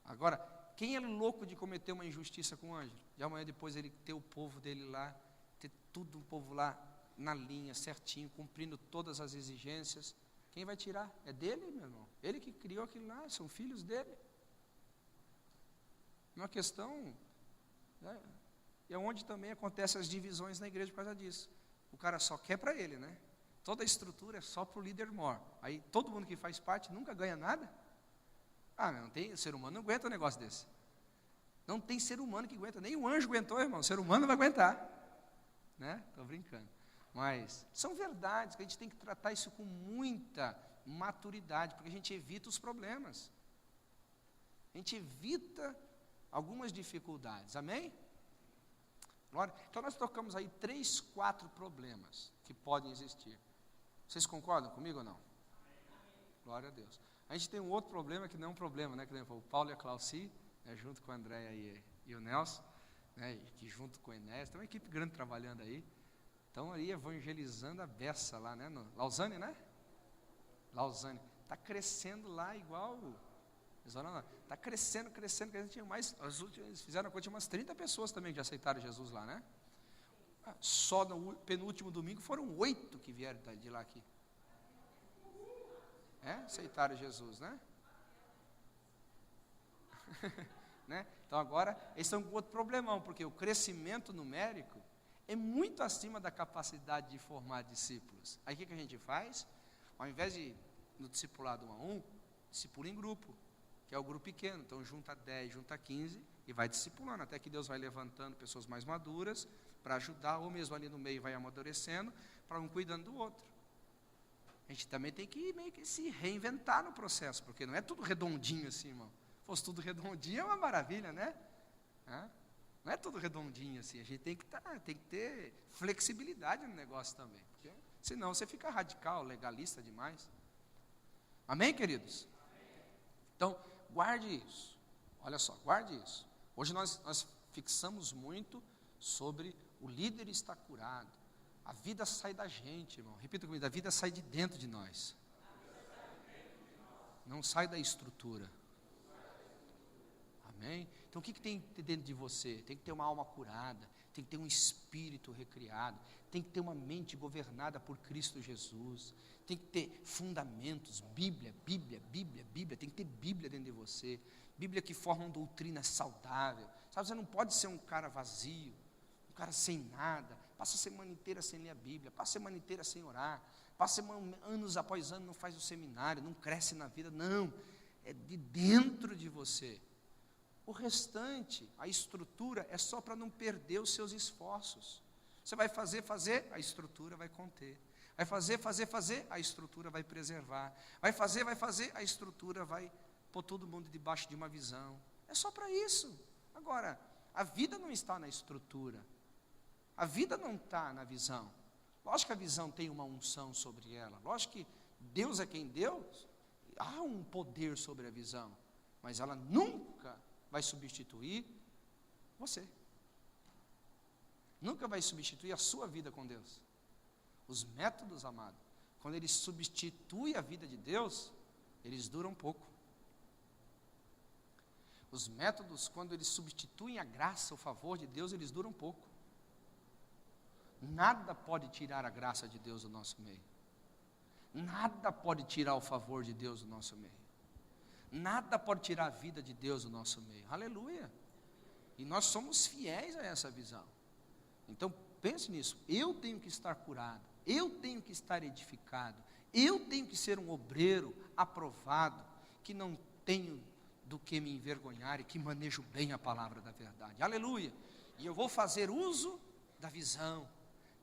Agora, quem é louco de cometer uma injustiça com o Ângelo? De amanhã depois ele ter o povo dele lá, ter tudo o povo lá na linha, certinho, cumprindo todas as exigências. Quem vai tirar? É dele, meu irmão. Ele que criou aquilo lá, são filhos dele. Uma questão, né, é onde também acontecem as divisões na igreja por causa disso. O cara só quer para ele, né? Toda a estrutura é só para o líder mor. Aí todo mundo que faz parte nunca ganha nada. Não tem, ser humano não aguenta um negócio desse. Não tem ser humano que aguenta, nem o anjo aguentou, irmão, o ser humano não vai aguentar. Né? Estou brincando. Mas são verdades que a gente tem que tratar isso com muita maturidade, porque a gente evita os problemas. A gente evita algumas dificuldades, amém? Glória. Então nós tocamos aí 3, 4 problemas que podem existir. Vocês concordam comigo ou não? Glória a Deus. A gente tem um outro problema que não é um problema, né? Que o Paulo e a Clauci, né, junto com a Andréia e o Nelson, né, que junto com o Enéas, tem uma equipe grande trabalhando aí. Estão aí evangelizando a beça lá, né? No Lausanne, né? Lausanne. Está crescendo lá igual. Está crescendo. Tinha mais, eles fizeram a coisa, tinha umas 30 pessoas também que já aceitaram Jesus lá, né? Só no penúltimo domingo foram 8 que vieram de lá aqui. Aceitaram Jesus, né? Né? Então agora, esse é um outro problemão, porque o crescimento numérico é muito acima da capacidade de formar discípulos. Aí o que a gente faz? Ao invés de no discipulado 1 a 1, discipula em grupo, que é o grupo pequeno. Então junta 10, junta 15 e vai discipulando, até que Deus vai levantando pessoas mais maduras para ajudar, ou mesmo ali no meio vai amadurecendo, para um cuidando do outro. A gente também tem que meio que se reinventar no processo, porque não é tudo redondinho assim, irmão. Se fosse tudo redondinho é uma maravilha, né? Não é tudo redondinho assim, a gente tem que ter flexibilidade no negócio também, porque senão você fica radical, legalista demais. Amém, queridos? Então, guarde isso, olha só, guarde isso. Hoje nós fixamos muito sobre o líder está curado, a vida sai da gente, irmão, repita comigo, a vida sai de dentro de nós, não sai da estrutura. Amém? Então o que tem que ter dentro de você? Tem que ter uma alma curada, tem que ter um espírito recriado, tem que ter uma mente governada por Cristo Jesus, tem que ter fundamentos, Bíblia, tem que ter Bíblia dentro de você, Bíblia que forma uma doutrina saudável, sabe, você não pode ser um cara vazio, um cara sem nada, passa a semana inteira sem ler a Bíblia, passa a semana inteira sem orar, passa anos após anos, não faz o seminário, não cresce na vida, não, é de dentro de você. O restante, a estrutura, é só para não perder os seus esforços. Você vai fazer, a estrutura vai conter. Vai fazer, a estrutura vai preservar. Vai fazer, a estrutura vai pôr todo mundo debaixo de uma visão. É só para isso. Agora, a vida não está na estrutura. A vida não está na visão. Lógico que a visão tem uma unção sobre ela. Lógico que Deus é quem Deus. Há um poder sobre a visão. Mas ela nunca vai substituir você. nunca vai substituir a sua vida com Deus. Os métodos, amado, quando eles substituem a vida de Deus, eles duram pouco. Os métodos, quando eles substituem a graça, o favor de Deus, eles duram pouco. Nada pode tirar a graça de Deus do nosso meio. Nada pode tirar o favor de Deus do nosso meio. Nada pode tirar a vida de Deus do nosso meio. Aleluia! E nós somos fiéis a essa visão. Então, pense nisso. Eu tenho que estar curado. Eu tenho que estar edificado. Eu tenho que ser um obreiro aprovado, que não tenho do que me envergonhar e que manejo bem a palavra da verdade. Aleluia! E eu vou fazer uso da visão,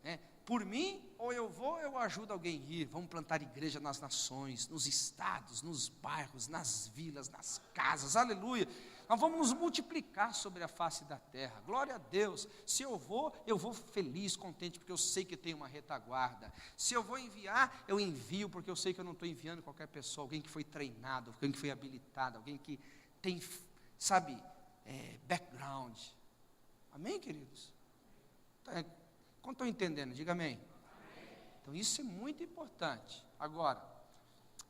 né? Por mim, ou eu ajudo alguém a ir. Vamos plantar igreja nas nações, nos estados, nos bairros, nas vilas, nas casas. Aleluia! Nós vamos nos multiplicar sobre a face da terra. Glória a Deus. Se eu vou feliz, contente, porque eu sei que tem uma retaguarda. Se eu vou enviar, eu envio, porque eu sei que eu não estou enviando qualquer pessoa, alguém que foi treinado, alguém que foi habilitado, alguém que tem, background. Amém, queridos? Como estão entendendo? Diga amém. Então isso é muito importante. Agora,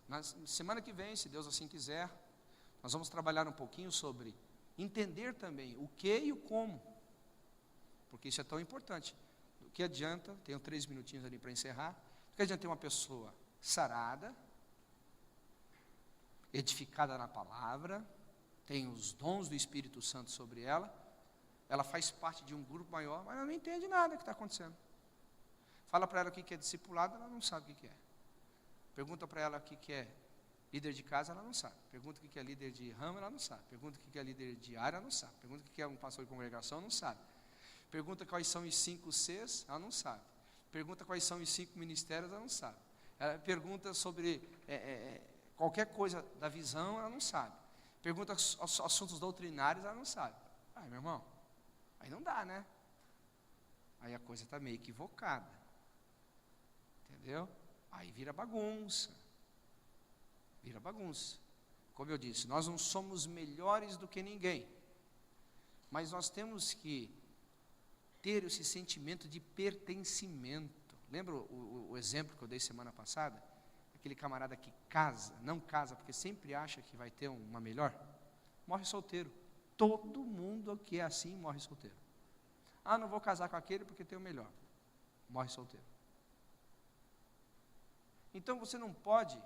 na semana que vem, se Deus assim quiser, nós vamos trabalhar um pouquinho sobre entender também o que e o como, porque isso é tão importante. O que adianta, tenho 3 minutinhos ali para encerrar, o que adianta ter uma pessoa sarada, edificada na palavra, tem os dons do Espírito Santo sobre ela, ela faz parte de um grupo maior, mas ela não entende nada que está acontecendo. Fala para ela o que é discipulado, ela não sabe o que é. Pergunta para ela o que é líder de casa, ela não sabe. Pergunta o que é líder de ramo, ela não sabe. Pergunta o que é líder de área, ela não sabe. Pergunta o que é um pastor de congregação, ela não sabe. Pergunta quais são os 5 Cs, ela não sabe. Pergunta quais são os 5 ministérios, ela não sabe. Ela pergunta sobre qualquer coisa da visão, ela não sabe. Pergunta assuntos doutrinários, ela não sabe. Ai, meu irmão, aí não dá, né? Aí a coisa está meio equivocada. Entendeu? Aí vira bagunça. Vira bagunça. Como eu disse, nós não somos melhores do que ninguém, mas nós temos que ter esse sentimento de pertencimento. Lembra o exemplo que eu dei semana passada? Aquele camarada que não casa, porque sempre acha que vai ter uma melhor, morre solteiro. Todo mundo que é assim morre solteiro. Ah, não vou casar com aquele porque tem o melhor. Morre solteiro. Então você não pode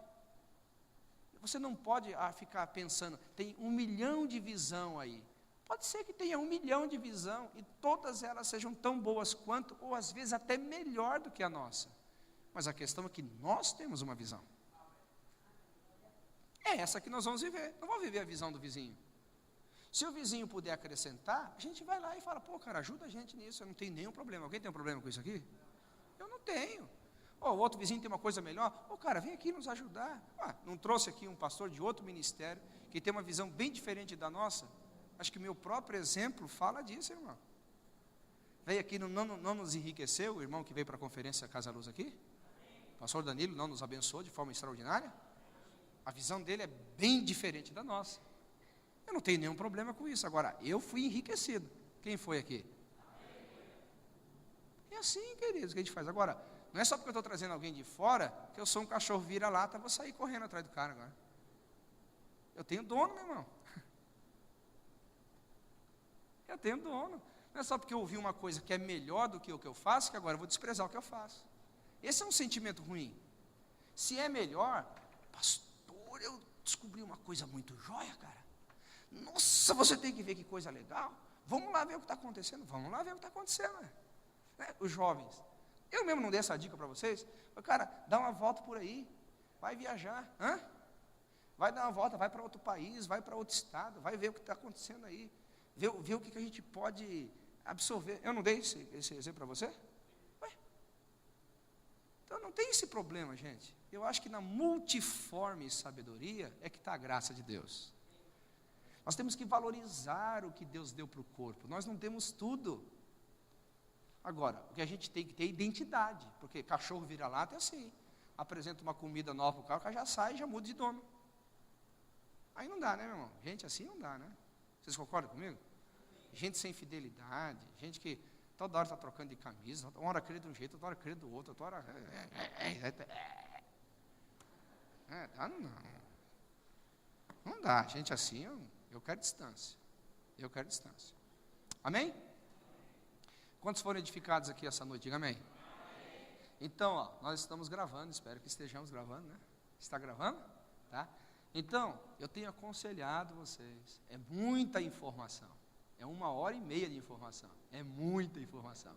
ficar pensando, tem 1 milhão de visão aí. Pode ser que tenha 1 milhão de visão e todas elas sejam tão boas quanto, ou às vezes até melhor do que a nossa. Mas a questão é que nós temos uma visão. É essa que nós vamos viver. Não vamos viver a visão do vizinho. Se o vizinho puder acrescentar, a gente vai lá e fala, pô, cara, ajuda a gente nisso, eu não tenho nenhum problema. Alguém tem um problema com isso aqui? Eu não tenho. O outro vizinho tem uma coisa melhor, cara, vem aqui nos ajudar. Não trouxe aqui um pastor de outro ministério, que tem uma visão bem diferente da nossa? Acho que meu próprio exemplo fala disso, irmão. Veio aqui, não nos enriqueceu, o irmão que veio para a conferência Casa Luz aqui? O pastor Danilo não nos abençoou de forma extraordinária? A visão dele é bem diferente da nossa. Eu não tenho nenhum problema com isso. Agora, eu fui enriquecido. Quem foi aqui? É assim, queridos, que a gente faz. Agora, não é só porque eu estou trazendo alguém de fora, que eu sou um cachorro vira-lata, vou sair correndo atrás do cara agora. Eu tenho dono, meu irmão. Eu tenho dono. Não é só porque eu ouvi uma coisa que é melhor do que o que eu faço, que agora eu vou desprezar o que eu faço. Esse é um sentimento ruim. Se é melhor, pastor, eu descobri uma coisa muito jóia, cara. Nossa, você tem que ver que coisa legal. Vamos lá ver o que está acontecendo. Vamos lá ver o que está acontecendo. Né? Os jovens. Eu mesmo não dei essa dica para vocês. Cara, dá uma volta por aí. Vai viajar. Vai dar uma volta, vai para outro país, vai para outro estado. Vai ver o que está acontecendo aí. Ver o que a gente pode absorver. Eu não dei esse exemplo para você? Então não tem esse problema, gente. Eu acho que na multiforme sabedoria é que está a graça de Deus. Nós temos que valorizar o que Deus deu para o corpo. Nós não temos tudo. Agora, o que a gente tem que ter é identidade, porque cachorro vira-lata é assim. Apresenta uma comida nova para o cara já sai e já muda de dono. Aí não dá, né, meu irmão? Gente assim não dá, né? Vocês concordam comigo? Gente sem fidelidade, gente que Toda hora está trocando de camisa, uma hora querer de um jeito, outra hora querer do outro, outra hora... Não dá, gente assim, eu quero distância. Eu quero distância. Amém? Quantos foram edificados aqui essa noite? Diga amém. Então, ó, nós estamos gravando, espero que estejamos gravando, né? Está gravando? Tá? Então, eu tenho aconselhado vocês, é muita informação, é 1h30 de informação, é muita informação.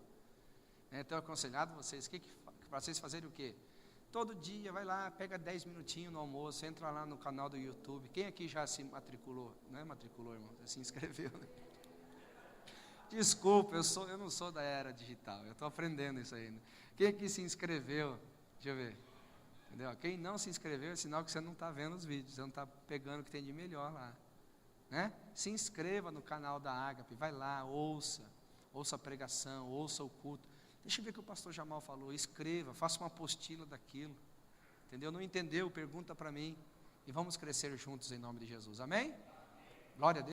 Então, eu aconselhado vocês, para vocês fazerem o quê? Todo dia, vai lá, pega 10 minutinhos no almoço, entra lá no canal do YouTube. Quem aqui já se matriculou? Não é matriculou, irmão? Se inscreveu, né? Desculpa, eu não sou da era digital, eu estou aprendendo isso aí. Né? Quem aqui se inscreveu? Deixa eu ver. Entendeu? Quem não se inscreveu é sinal que você não está vendo os vídeos, você não está pegando o que tem de melhor lá. Né? Se inscreva no canal da Ágape, vai lá, ouça a pregação, ouça o culto. Deixa eu ver o que o pastor Jamal falou, escreva, faça uma apostila daquilo. Entendeu? Não entendeu? Pergunta para mim. E vamos crescer juntos em nome de Jesus. Amém? Glória a Deus.